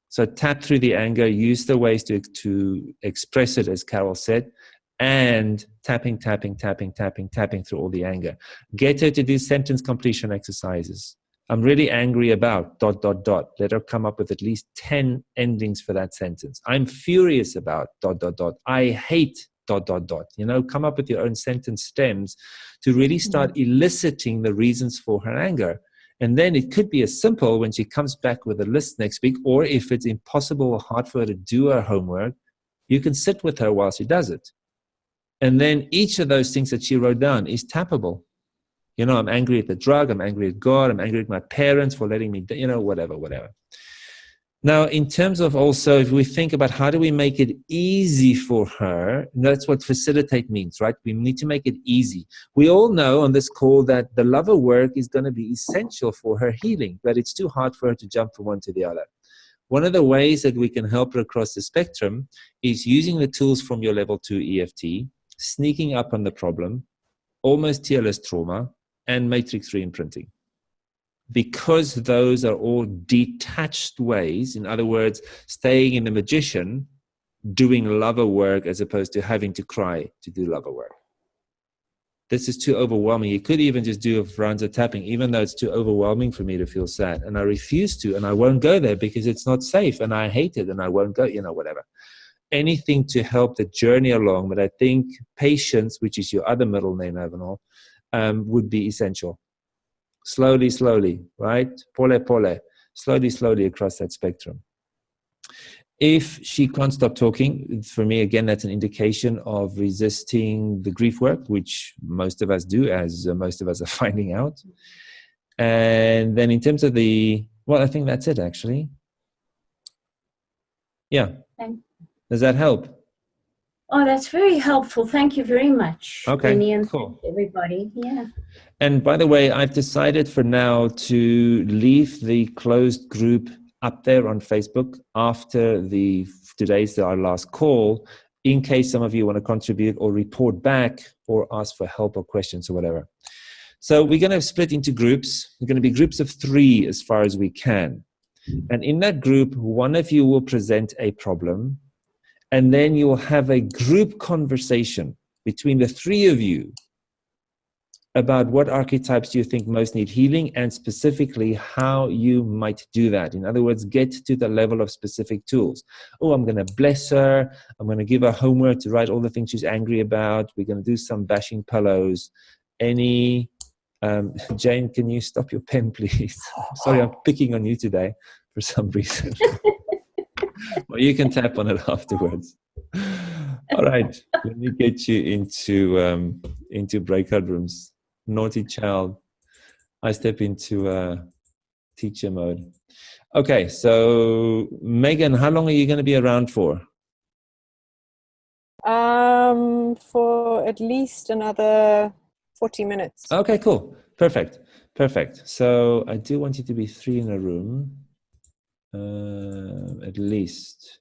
So tap through the anger, use the ways to express it, as Carol said, and tapping through all the anger. Get her to do sentence completion exercises. I'm really angry about ... Let her come up with at least 10 endings for that sentence. I'm furious about ... I hate ... You know, come up with your own sentence stems to really start eliciting the reasons for her anger. And then it could be as simple when she comes back with a list next week, or if it's impossible or hard for her to do her homework, you can sit with her while she does it. And then each of those things that she wrote down is tappable. You know, I'm angry at the drug, I'm angry at God, I'm angry at my parents for letting me, you know, whatever. Now, in terms of also, if we think about how do we make it easy for her, that's what facilitate means, right? We need to make it easy. We all know on this call that the lover work is going to be essential for her healing, but it's too hard for her to jump from one to the other. One of the ways that we can help her across the spectrum is using the tools from your level 2 EFT, sneaking up on the problem, almost tearless trauma, and matrix reimprinting. Because those are all detached ways, in other words, staying in the magician, doing lover work as opposed to having to cry to do lover work. This is too overwhelming. You could even just do a rounds of tapping, even though it's too overwhelming for me to feel sad. And I refuse to, and I won't go there because it's not safe, and I hate it, and I won't go, you know, whatever. Anything to help the journey along, but I think patience, which is your other middle name, Avenel, would be essential. Slowly, right? Pole. Slowly across that spectrum. If she can't stop talking, for me, again, that's an indication of resisting the grief work, which most of us do, as most of us are finding out. And then in terms of I think that's it, actually. Yeah. Thank- Does that help? Oh, that's very helpful. Thank you very much, Okay, Bennie, and cool. everybody. Yeah. And by the way, I've decided for now to leave the closed group up there on Facebook after today's our last call, in case some of you want to contribute or report back or ask for help or questions or whatever. So we're going to split into groups. We're going to be groups of 3 as far as we can. And in that group, one of you will present a problem, and then you will have a group conversation between the 3 of you about what archetypes you think most need healing, and specifically how you might do that. In other words, get to the level of specific tools. Oh, I'm going to bless her. I'm going to give her homework to write all the things she's angry about. We're going to do some bashing pillows. Jane, can you stop your pen, please? Sorry, I'm picking on you today for some reason. Well, you can tap on it afterwards. All right, let me get you into breakout rooms. Naughty child. I step into teacher mode. Okay, so Megan, how long are you going to be around for? For at least another 40 minutes. Okay, cool. Perfect. So I do want you to be 3 in a room, at least.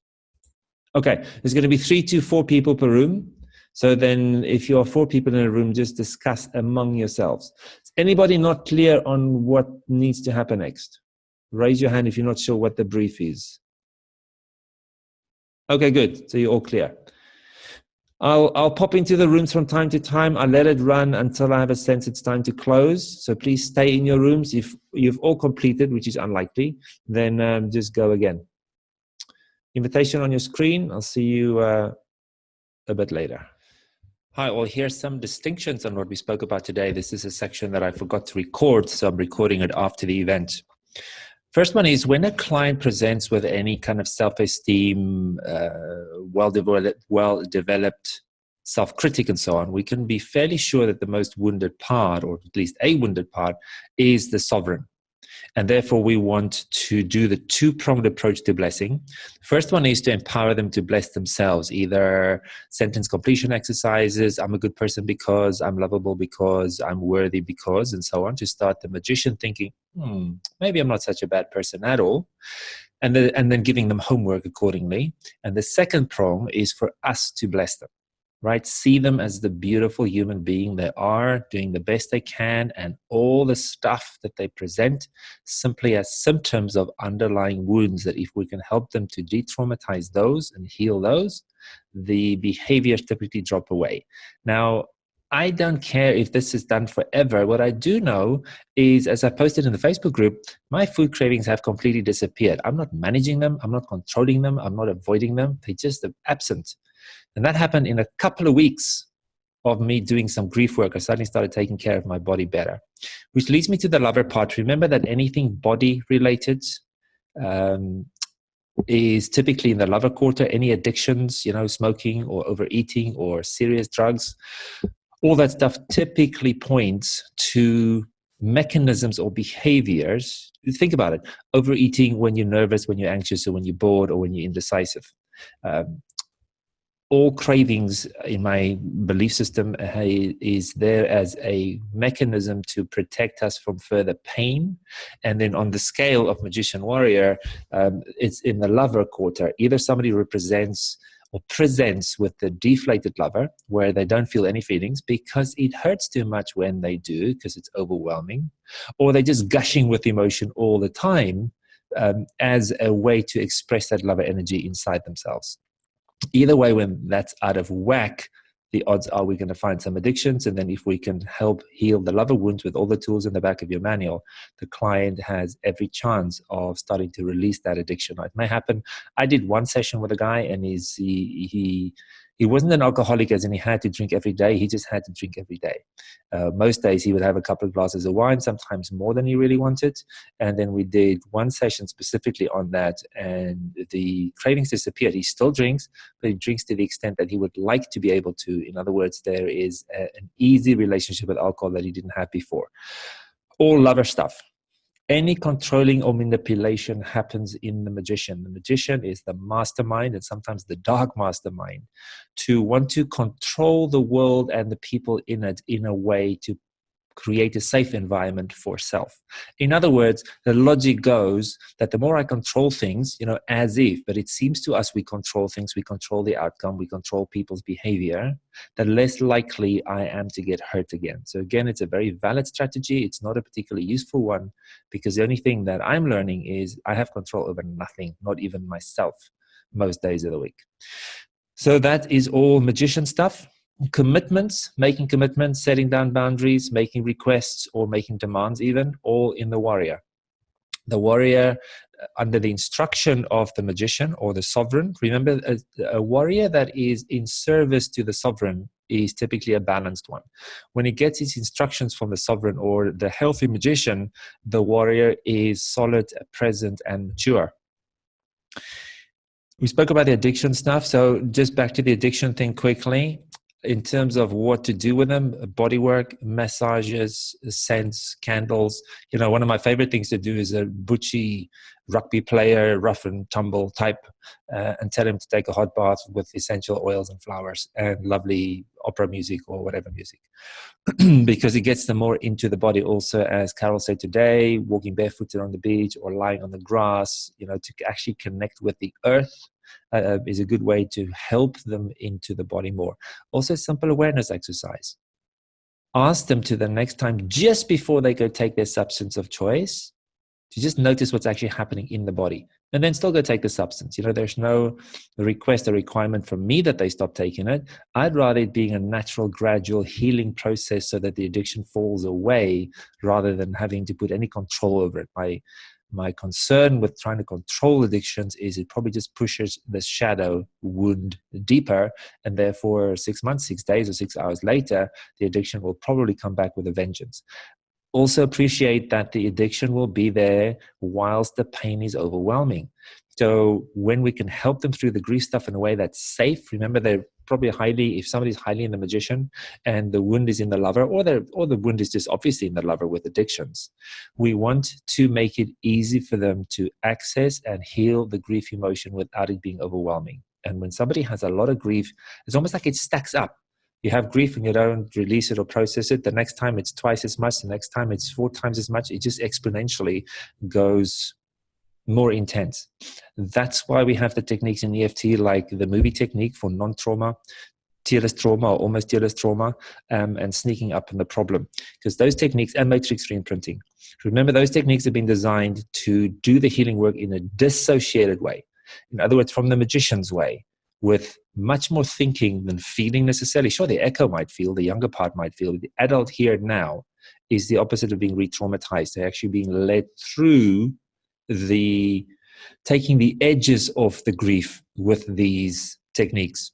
Okay, there's going to be 3 to 4 people per room. So then if you are 4 people in a room, just discuss among yourselves. Is anybody not clear on what needs to happen next? Raise your hand if you're not sure what the brief is. Okay, good. So you're all clear. I'll pop into the rooms from time to time. I'll let it run until I have a sense it's time to close. So please stay in your rooms. If you've all completed, which is unlikely, then just go again. Invitation on your screen. I'll see you a bit later. Hi, well, here's some distinctions on what we spoke about today. This is a section that I forgot to record, so I'm recording it after the event. First one is when a client presents with any kind of self-esteem, well-developed self-critic and so on, we can be fairly sure that the most wounded part, or at least a wounded part, is the sovereign. And therefore, we want to do the 2-pronged approach to blessing. First one is to empower them to bless themselves, either sentence completion exercises, I'm a good person because, I'm lovable because, I'm worthy because, and so on, to start the magician thinking, maybe I'm not such a bad person at all, and then giving them homework accordingly. And the second prong is for us to bless them. Right? See them as the beautiful human being they are, doing the best they can, and all the stuff that they present simply as symptoms of underlying wounds that if we can help them to de-traumatize those and heal those, the behaviors typically drop away. Now, I don't care if this is done forever. What I do know is, as I posted in the Facebook group, my food cravings have completely disappeared. I'm not managing them. I'm not controlling them. I'm not avoiding them. They're just absent. And that happened in a couple of weeks of me doing some grief work. I suddenly started taking care of my body better, which leads me to the lover part. Remember that anything body related is typically in the lover quarter. Any addictions, smoking or overeating or serious drugs, all that stuff typically points to mechanisms or behaviors. Think about it. Overeating when you're nervous, when you're anxious, or when you're bored, or when you're indecisive. All cravings, in my belief system, is there as a mechanism to protect us from further pain. And then on the scale of magician warrior, it's in the lover quarter. Either somebody represents or presents with the deflated lover, where they don't feel any feelings because it hurts too much when they do, because it's overwhelming, or they're just gushing with emotion all the time as a way to express that lover energy inside themselves. Either way, when that's out of whack, the odds are we're going to find some addictions. And then if we can help heal the lover wounds with all the tools in the back of your manual, the client has every chance of starting to release that addiction. It may happen. I did one session with a guy, and he wasn't an alcoholic as in he had to drink every day. He just had to drink every day. Most days he would have a couple of glasses of wine, sometimes more than he really wanted. And then we did one session specifically on that, and the cravings disappeared. He still drinks, but he drinks to the extent that he would like to be able to. In other words, there is an easy relationship with alcohol that he didn't have before. All lover stuff. any controlling or manipulation happens in the magician. The magician is the mastermind, and sometimes the dark mastermind, to want to control the world and the people in it in a way to create a safe environment for self. In other words, the logic goes that the more I control things, as if, but it seems to us we control things, we control the outcome, we control people's behavior, the less likely I am to get hurt again. So again, it's a very valid strategy. It's not a particularly useful one, because the only thing that I'm learning is I have control over nothing, not even myself, most days of the week. So that is all magician stuff. Commitments, making commitments, setting down boundaries, making requests or making demands even, all in the warrior. The warrior, under the instruction of the magician or the sovereign. Remember, a warrior that is in service to the sovereign is typically a balanced one. When he gets his instructions from the sovereign or the healthy magician, the warrior is solid, present, and mature. We spoke about the addiction stuff, so just back to the addiction thing quickly. In terms of what to do with them, body work, massages, scents, candles. One of my favorite things to do is a butchy rugby player, rough and tumble type, and tell him to take a hot bath with essential oils and flowers and lovely opera music or whatever music. Because it gets them more into the body also, as Carol said today, walking barefooted on the beach or lying on the grass, to actually connect with the earth. Is a good way to help them into the body more. Also, simple awareness exercise. Ask them to the next time, just before they go take their substance of choice, to just notice what's actually happening in the body, and then still go take the substance. There's no request or requirement from me that they stop taking it. I'd rather it being a natural, gradual healing process so that the addiction falls away, rather than having to put any control over it. My concern with trying to control addictions is it probably just pushes the shadow wound deeper, and therefore 6 months, 6 days, or 6 hours later, the addiction will probably come back with a vengeance. Also appreciate that the addiction will be there whilst the pain is overwhelming. So when we can help them through the grief stuff in a way that's safe, remember they're probably if somebody's highly in the magician and the wound is in the lover, or the wound is just obviously in the lover with addictions, we want to make it easy for them to access and heal the grief emotion without it being overwhelming. And when somebody has a lot of grief, it's almost like it stacks up. You have grief and you don't release it or process it. The next time it's twice as much. The next time it's 4 times as much. It just exponentially goes more intense. That's why we have the techniques in EFT, like the movie technique for non-trauma, tearless trauma or almost tearless trauma, and sneaking up in the problem. Because those techniques, and matrix reimprinting. Remember, those techniques have been designed to do the healing work in a dissociated way. In other words, from the magician's way, with much more thinking than feeling necessarily. Sure, the echo might feel, the younger part might feel. The adult here now is the opposite of being re-traumatized. They're actually being led through taking the edges off the grief with these techniques.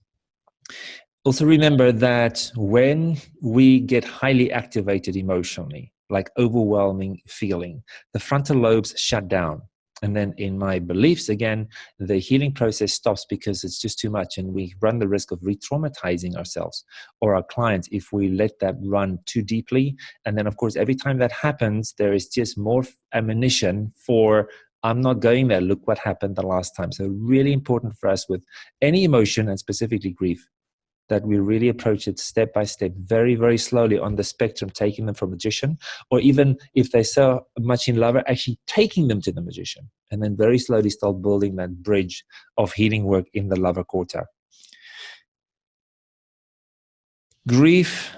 Also remember that when we get highly activated emotionally, like overwhelming feeling, the frontal lobes shut down. And then in my beliefs, again, the healing process stops because it's just too much, and we run the risk of re-traumatizing ourselves or our clients if we let that run too deeply. And then, of course, every time that happens, there is just more ammunition for, I'm not going there, look what happened the last time. So really important for us with any emotion, and specifically grief, that we really approach it step by step, very, very slowly on the spectrum, taking them from magician, or even if they're so much in love, actually taking them to the magician, and then very slowly start building that bridge of healing work in the lover quarter. Grief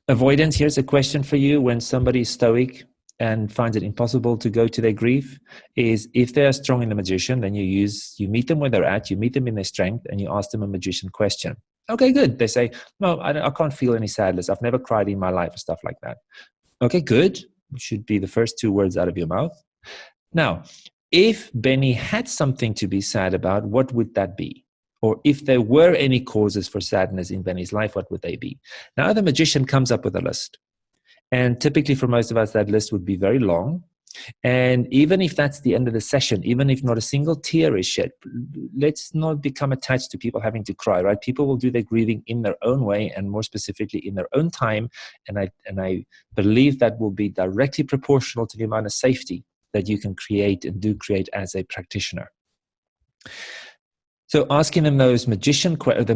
avoidance. Here's a question for you. When somebody is stoic and finds it impossible to go to their grief, is if they are strong in the magician, then you meet them where they're at, you meet them in their strength, and you ask them a magician question. Okay, good. They say, no, I can't feel any sadness. I've never cried in my life, or stuff like that. Okay, good. Should be the first 2 words out of your mouth. Now, if Benny had something to be sad about, what would that be? Or if there were any causes for sadness in Benny's life, what would they be? Now, the magician comes up with a list. And typically for most of us, that list would be very long. And even if that's the end of the session, even if not a single tear is shed, let's not become attached to people having to cry, right? People will do their grieving in their own way, and more specifically in their own time. And I believe that will be directly proportional to the amount of safety that you can create and do create as a practitioner. So asking them those the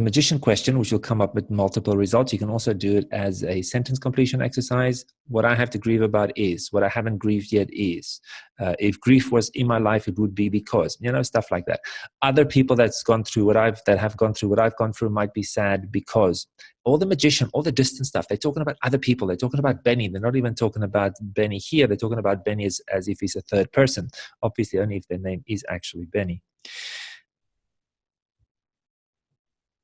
magician question, which will come up with multiple results. You can also do it as a sentence completion exercise. What I have to grieve about is, what I haven't grieved yet is. If grief was in my life, it would be because, stuff like that. Other people that have gone through what I've gone through might be sad because. All the magician, all the distant stuff, they're talking about other people. They're talking about Benny. They're not even talking about Benny here. They're talking about Benny as if he's a third person. Obviously, only if their name is actually Benny.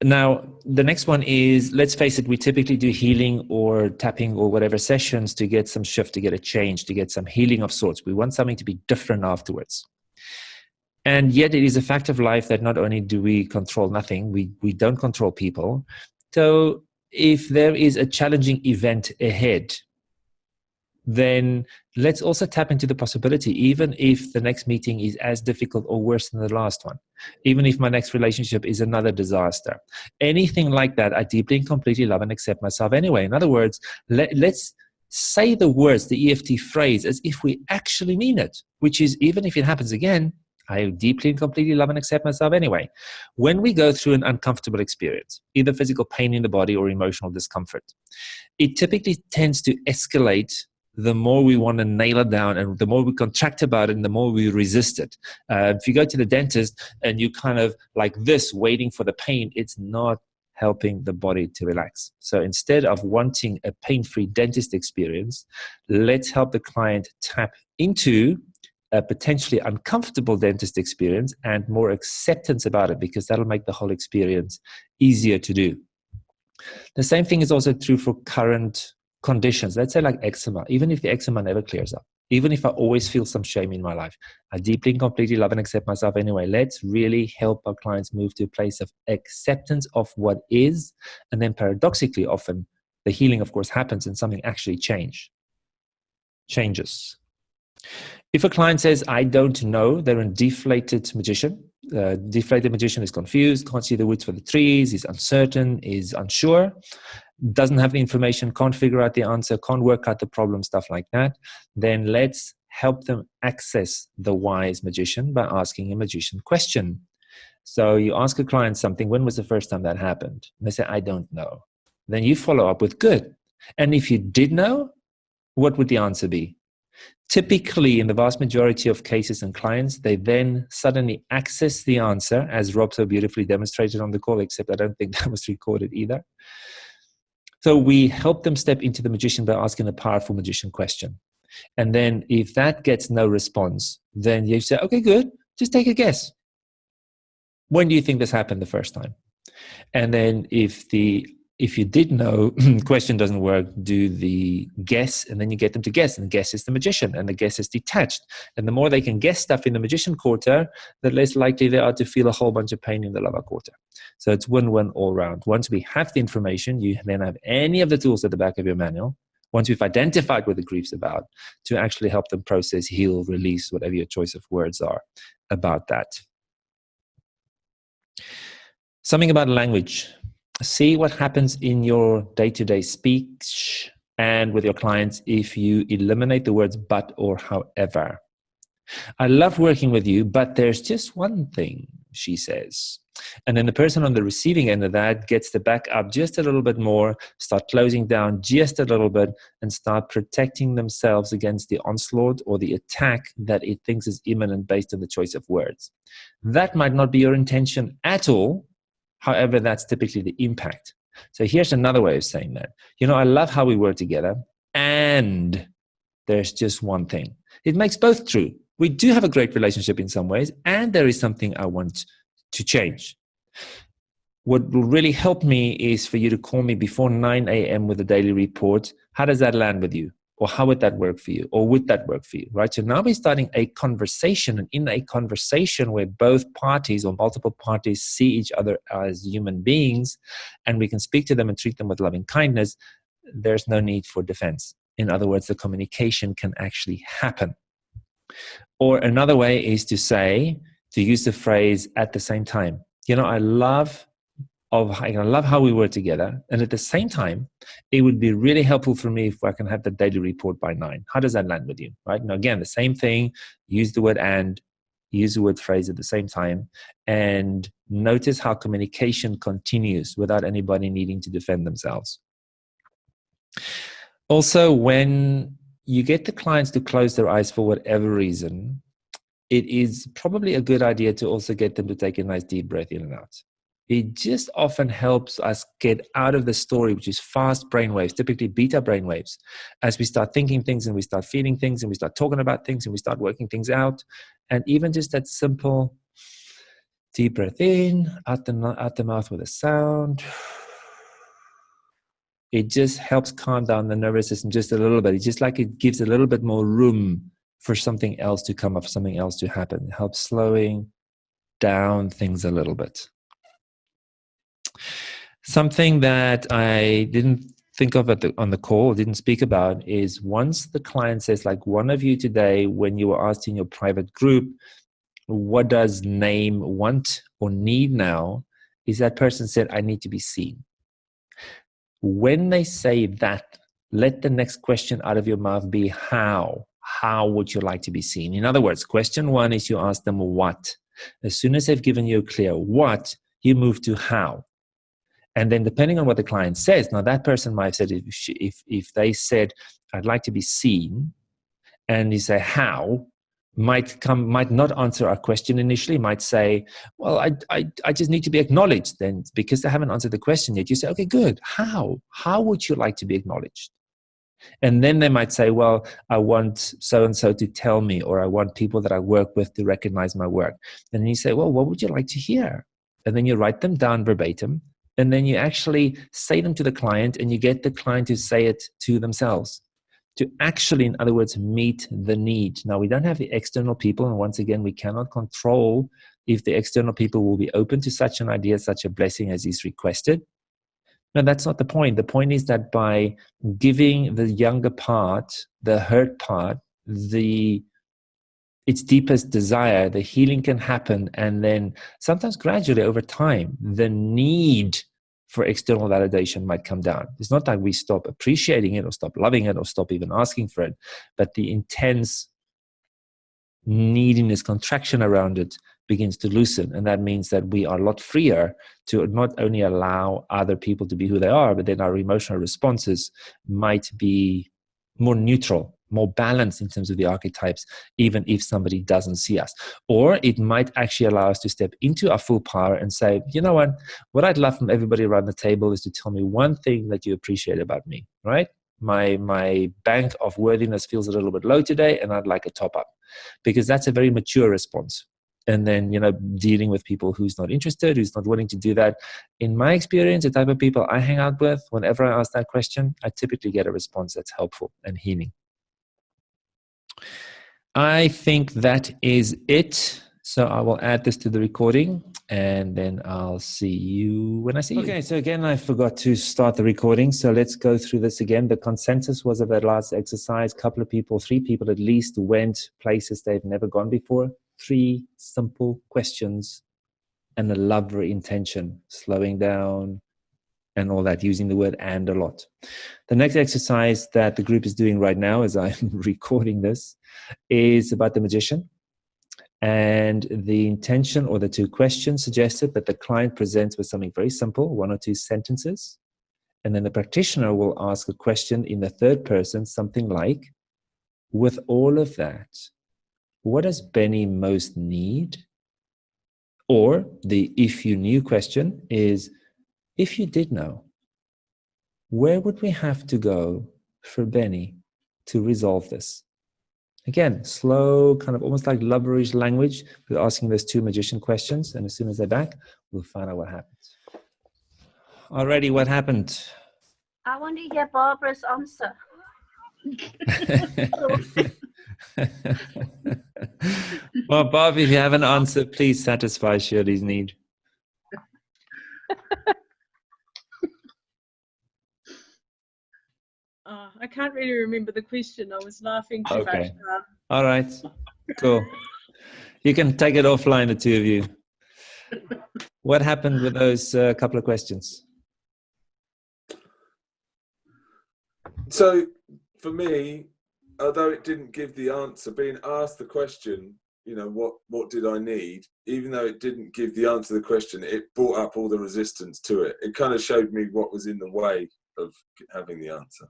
Now, the next one is, let's face it, we typically do healing or tapping or whatever sessions to get some shift, to get a change, to get some healing of sorts. We want something to be different afterwards. And yet it is a fact of life that not only do we control nothing, we don't control people. So if there is a challenging event ahead, then let's also tap into the possibility, even if the next meeting is as difficult or worse than the last one, even if my next relationship is another disaster, anything like that, I deeply and completely love and accept myself anyway. In other words, let's say the words, the EFT phrase, as if we actually mean it, which is, even if it happens again, I deeply and completely love and accept myself anyway. When we go through an uncomfortable experience, either physical pain in the body or emotional discomfort, it typically tends to escalate the more we want to nail it down, and the more we contract about it, and the more we resist it. If you go to the dentist and you kind of like this, waiting for the pain, it's not helping the body to relax. So instead of wanting a pain-free dentist experience, let's help the client tap into a potentially uncomfortable dentist experience and more acceptance about it, because that'll make the whole experience easier to do. The same thing is also true for current conditions. Let's say like eczema. Even if the eczema never clears up, even if I always feel some shame in my life, I deeply and completely love and accept myself anyway. Let's really help our clients move to a place of acceptance of what is. And then paradoxically, often the healing, of course, happens and something actually changes. If a client says, I don't know, they're a deflated magician. Deflated magician is confused, can't see the woods for the trees, is uncertain, is unsure, doesn't have the information, can't figure out the answer, can't work out the problem, stuff like that. Then let's help them access the wise magician by asking a magician question. So you ask a client something, when was the first time that happened? And they say, I don't know. Then you follow up with good. And if you did know, what would the answer be? Typically, in the vast majority of cases and clients, they then suddenly access the answer, as Rob so beautifully demonstrated on the call, except I don't think that was recorded either. So we help them step into the magician by asking a powerful magician question. And then if that gets no response, then you say, okay, good, just take a guess. When do you think this happened the first time? And then if you did know, question doesn't work, do the guess, and then you get them to guess, and guess is the magician, and the guess is detached. And the more they can guess stuff in the magician quarter, the less likely they are to feel a whole bunch of pain in the lover quarter. So it's win-win all round. Once we have the information, you then have any of the tools at the back of your manual, once we've identified what the grief's about, to actually help them process, heal, release, whatever your choice of words are about that. Something about language. See what happens in your day-to-day speech and with your clients if you eliminate the words but or however. I love working with you, but there's just one thing, she says. And then the person on the receiving end of that gets to back up just a little bit more, start closing down just a little bit, and start protecting themselves against the onslaught or the attack that it thinks is imminent based on the choice of words. That might not be your intention at all. However, that's typically the impact. So here's another way of saying that. I love how we work together, and there's just one thing. It makes both true. We do have a great relationship in some ways, and there is something I want to change. What will really help me is for you to call me before 9 a.m. with a daily report. How does that land with you? Or how would that work for you? Or would that work for you, right? So now we're starting a conversation, and in a conversation where both parties or multiple parties see each other as human beings, and we can speak to them and treat them with loving kindness, there's no need for defense. In other words, the communication can actually happen. Or another way is to use the phrase at the same time. I love how we work together, and at the same time, it would be really helpful for me if I can have the daily report by 9. How does that land with you? Right now, again, the same thing. Use the word and, use the word phrase at the same time, and notice how communication continues without anybody needing to defend themselves. Also, when you get the clients to close their eyes for whatever reason, it is probably a good idea to also get them to take a nice deep breath in and out. It just often helps us get out of the story, which is fast brainwaves, typically beta brainwaves, as we start thinking things and we start feeling things and we start talking about things and we start working things out. And even just that simple deep breath in, out the mouth with a sound. It just helps calm down the nervous system just a little bit. It's just like it gives a little bit more room for something else to come up, something else to happen. It helps slowing down things a little bit. Something that I didn't think of on the call, didn't speak about, is once the client says, like one of you today, when you were asked in your private group, what does name want or need now, is that person said, I need to be seen. When they say that, let the next question out of your mouth be how. How would you like to be seen? In other words, question 1 is you ask them what. As soon as they've given you a clear what, you move to how. And then depending on what the client says, now that person might have said, if they said, I'd like to be seen, and you say how, might not answer our question initially, might say, well, I just need to be acknowledged. Then because they haven't answered the question yet, you say, okay, good. How would you like to be acknowledged? And then they might say, well, I want so-and-so to tell me, or I want people that I work with to recognize my work. And then you say, well, what would you like to hear? And then you write them down verbatim. And then you actually say them to the client, and you get the client to say it to themselves. To actually, in other words, meet the need. Now, we don't have the external people, and once again, we cannot control if the external people will be open to such an idea, such a blessing as is requested. No, that's not the point. The point is that by giving the younger part, the hurt part, its deepest desire, the healing can happen, and then sometimes gradually over time, the need for external validation might come down. It's not like we stop appreciating it or stop loving it or stop even asking for it, but the intense neediness, contraction around it begins to loosen. And that means that we are a lot freer to not only allow other people to be who they are, but then our emotional responses might be more neutral, more balanced in terms of the archetypes, even if somebody doesn't see us. Or it might actually allow us to step into our full power and say, you know what I'd love from everybody around the table is to tell me one thing that you appreciate about me, right? My bank of worthiness feels a little bit low today, and I'd like a top up. Because that's a very mature response. And then, dealing with people who's not interested, who's not willing to do that. In my experience, the type of people I hang out with, whenever I ask that question, I typically get a response that's helpful and healing. I think that is it. So I will add this to the recording, and then I'll see you when I see you. Okay, so again, I forgot to start the recording. So let's go through this again. The consensus was of that last exercise. Couple of people, 3 people at least, went places they've never gone before. 3 simple questions and a lovely intention, slowing down and all that, using the word and a lot. The next exercise that the group is doing right now as I'm recording this is about the magician. And the intention or the 2 questions suggested that the client presents with something very simple, 1 or 2 sentences. And then the practitioner will ask a question in the 3rd person, something like, with all of that, what does Bennie most need? Or the if you knew question is, if you did know, where would we have to go for Bennie to resolve this? Again, slow, kind of almost like loverish language. We're asking those 2 magician questions, and as soon as they're back, we'll find out what happens. Alrighty, what happened? I want to hear Barbara's answer. Well, Bob, if you have an answer, please satisfy Shirley's need. I can't really remember the question. I was laughing too much. Okay. All right. Cool. You can take it offline, the two of you. What happened with those couple of questions? So for me, although it didn't give the answer, being asked the question, you know, what did I need? Even though it didn't give the answer to the question, it brought up all the resistance to it. It kind of showed me what was in the way of having the answer.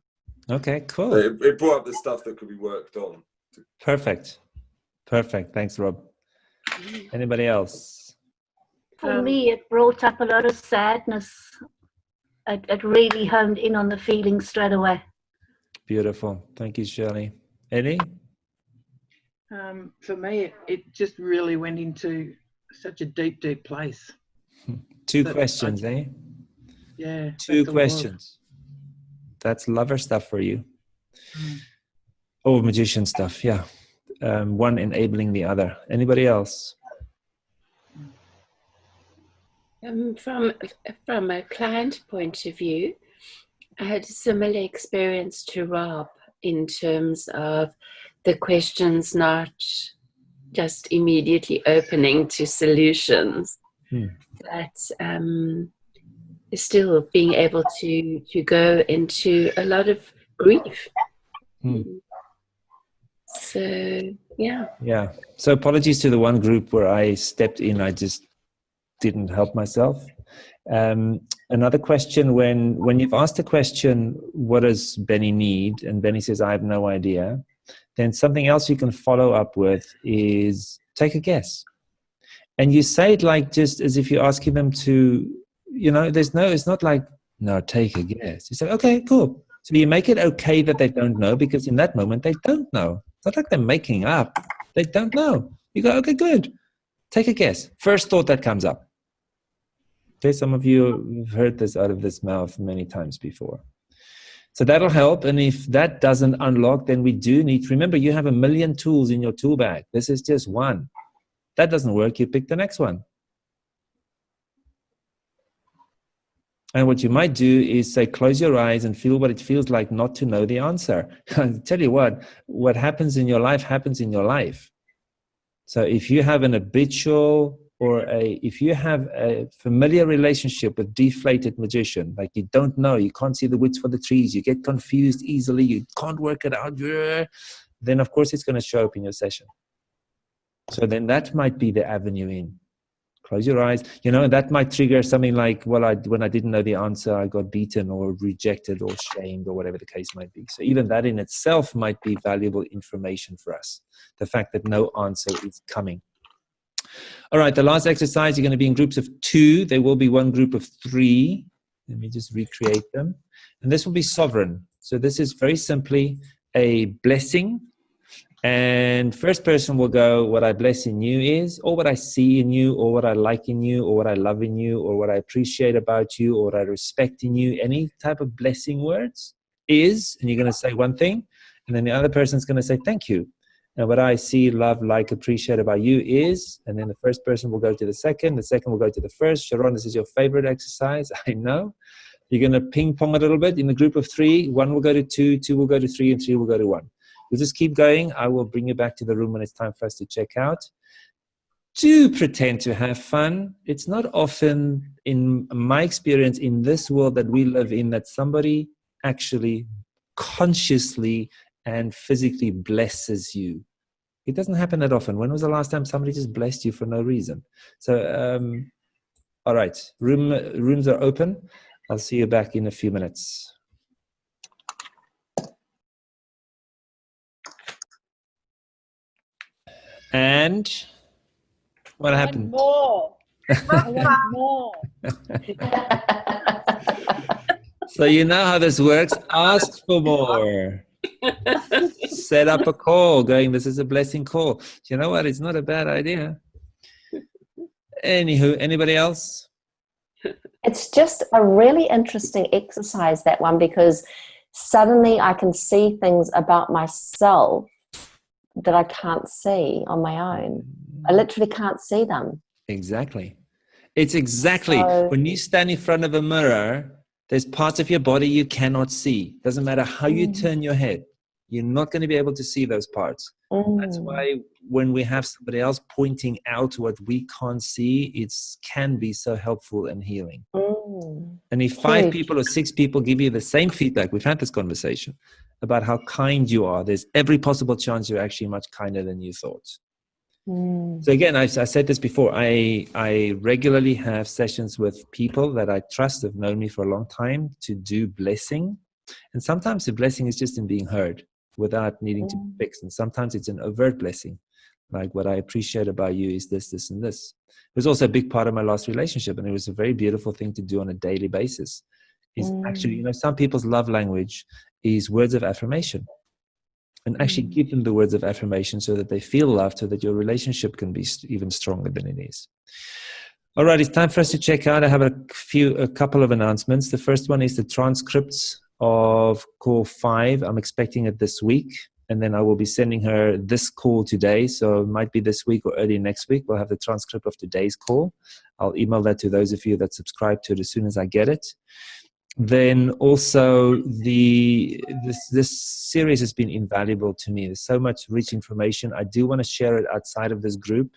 Okay, cool. So it brought up the stuff that could be worked on. Perfect. Perfect. Thanks, Rob. Anybody else? For me, it brought up a lot of sadness. It really honed in on the feelings straight away. Beautiful. Thank you, Shirley. Eddie? For me, it just really went into such a deep, deep place. Two questions, eh? Yeah. Two questions. That's lover stuff for you. Oh, magician stuff, yeah. One enabling the other. Anybody else? From a client point of view, I had a similar experience to Rob in terms of the questions not just immediately opening to solutions, but still being able to go into a lot of grief. So, yeah. Yeah. So apologies to the one group where I stepped in. I just didn't help myself. Another question, when you've asked a question, what does Benny need? And Benny says, I have no idea. Then something else you can follow up with is take a guess. And you say it like just as if you're asking them to, you know, it's not like, no, take a guess. You say, okay, cool. So you make it okay that they don't know, because in that moment they don't know. It's not like they're making up. They don't know. You go, okay, good. Take a guess. First thought that comes up. Okay, some of you have heard this out of this mouth many times before. So that'll help. And if that doesn't unlock, then we do need to remember you have 1 million tools in your tool bag. This is just one. That doesn't work, you pick the next one. And what you might do is say, close your eyes and feel what it feels like not to know the answer. I'll tell you what happens in your life happens in your life. So if you have an habitual if you have a familiar relationship with deflated magician, like you don't know, you can't see the woods for the trees, you get confused easily, you can't work it out, then of course it's going to show up in your session. So then that might be the avenue in. Close your eyes. You know, that might trigger something like, well, when I didn't know the answer, I got beaten or rejected or shamed or whatever the case might be. So even that in itself might be valuable information for us. The fact that no answer is coming. All right, the last exercise, you're going to be in groups of 2. There will be one group of 3. Let me just recreate them. And this will be sovereign. So this is very simply a blessing. And first person will go, what I bless in you is, or what I see in you, or what I like in you, or what I love in you, or what I appreciate about you, or what I respect in you. Any type of blessing words is, and you're going to say one thing, and then the other person's going to say thank you. And what I see, love, like, appreciate about you is, and then the first person will go to the second will go to the first. Sharon, this is your favorite exercise, I know. You're going to ping pong a little bit in the group of 3. 1 will go to 2, 2 will go to 3, and 3 will go to 1. We'll just keep going. I will bring you back to the room when it's time for us to check out. Do pretend to have fun. It's not often, in my experience, in this world that we live in, that somebody actually consciously and physically blesses you. It doesn't happen that often. When was the last time somebody just blessed you for no reason? So, all right, rooms are open. I'll see you back in a few minutes. And what happened? More. I want more. So you know how this works. Ask for more. Set up a call going, this is a blessing call. You know what? It's not a bad idea. Anywho, anybody else? It's just a really interesting exercise, that one, because suddenly I can see things about myself that I can't see on my own. I literally can't see them. Exactly. It's exactly when you stand in front of a mirror, there's parts of your body you cannot see. Doesn't matter how you turn your head. you're not going to be able to see those parts. That's why when we have somebody else pointing out what we can't see, it can be so helpful and healing. And if 5 people or 6 people give you the same feedback, we've had this conversation about how kind you are, there's every possible chance you're actually much kinder than you thought. So again, I said this before, I regularly have sessions with people that I trust, have known me for a long time, to do blessing. And sometimes the blessing is just in being heard without needing to be fixed. And sometimes it's an overt blessing. Like, what I appreciate about you is this, this, and this. It was also a big part of my last relationship, and it was a very beautiful thing to do on a daily basis. Is actually, you know, some people's love language is words of affirmation. And actually give them the words of affirmation so that they feel loved, so that your relationship can be even stronger than it is. All right, it's time for us to check out. I have a couple of announcements. The first one is the transcripts of call 5. I'm expecting it this week, and then I will be sending her this call today. So it might be this week or early next week. We'll have the transcript of today's call. I'll email that to those of you that subscribe to it as soon as I get it. Then also this series has been invaluable to me. There's so much rich information. I do want to share it outside of this group.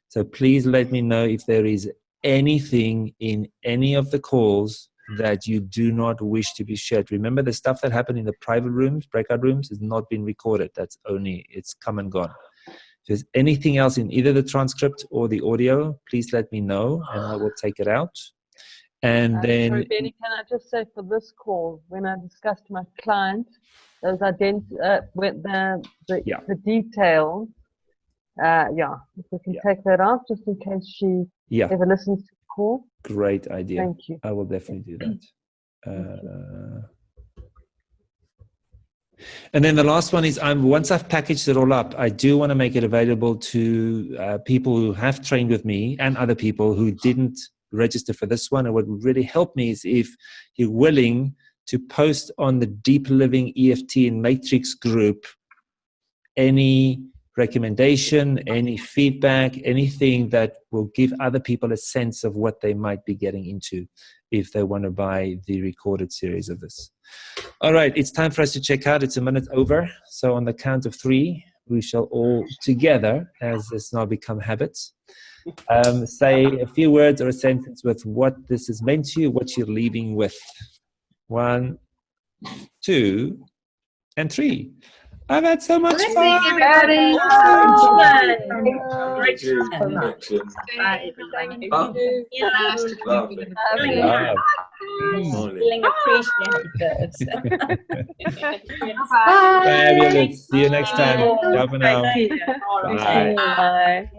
So please let me know if there is anything in any of the calls that you do not wish to be shared. Remember, the stuff that happened in the private rooms, breakout rooms, has not been recorded. It's come and gone. If there's anything else in either the transcript or the audio, please let me know and I will take it out. And then, sorry, Benny, can I just say, for this call, when I discussed my client, those with the details, if we can take that out, just in case she ever listens to the call. Great idea. Thank you. I will definitely do that. And then the last one is, once I've packaged it all up, I do want to make it available to people who have trained with me and other people who didn't register for this one. And what would really help me is if you're willing to post on the Deep Living EFT and Matrix group any recommendation, any feedback, anything that will give other people a sense of what they might be getting into if they want to buy the recorded series of this. All right, it's time for us to check out. It's a minute over. So on the count of 3, we shall all together, as it's now become habits, say a few words or a sentence with what this has meant to you, what you're leaving with. 1, 2, and 3. I've had so much fun. Everybody. Thank you. Feeling appreciated. Fabulous. See you next time. Ciao for now. Bye. Bye.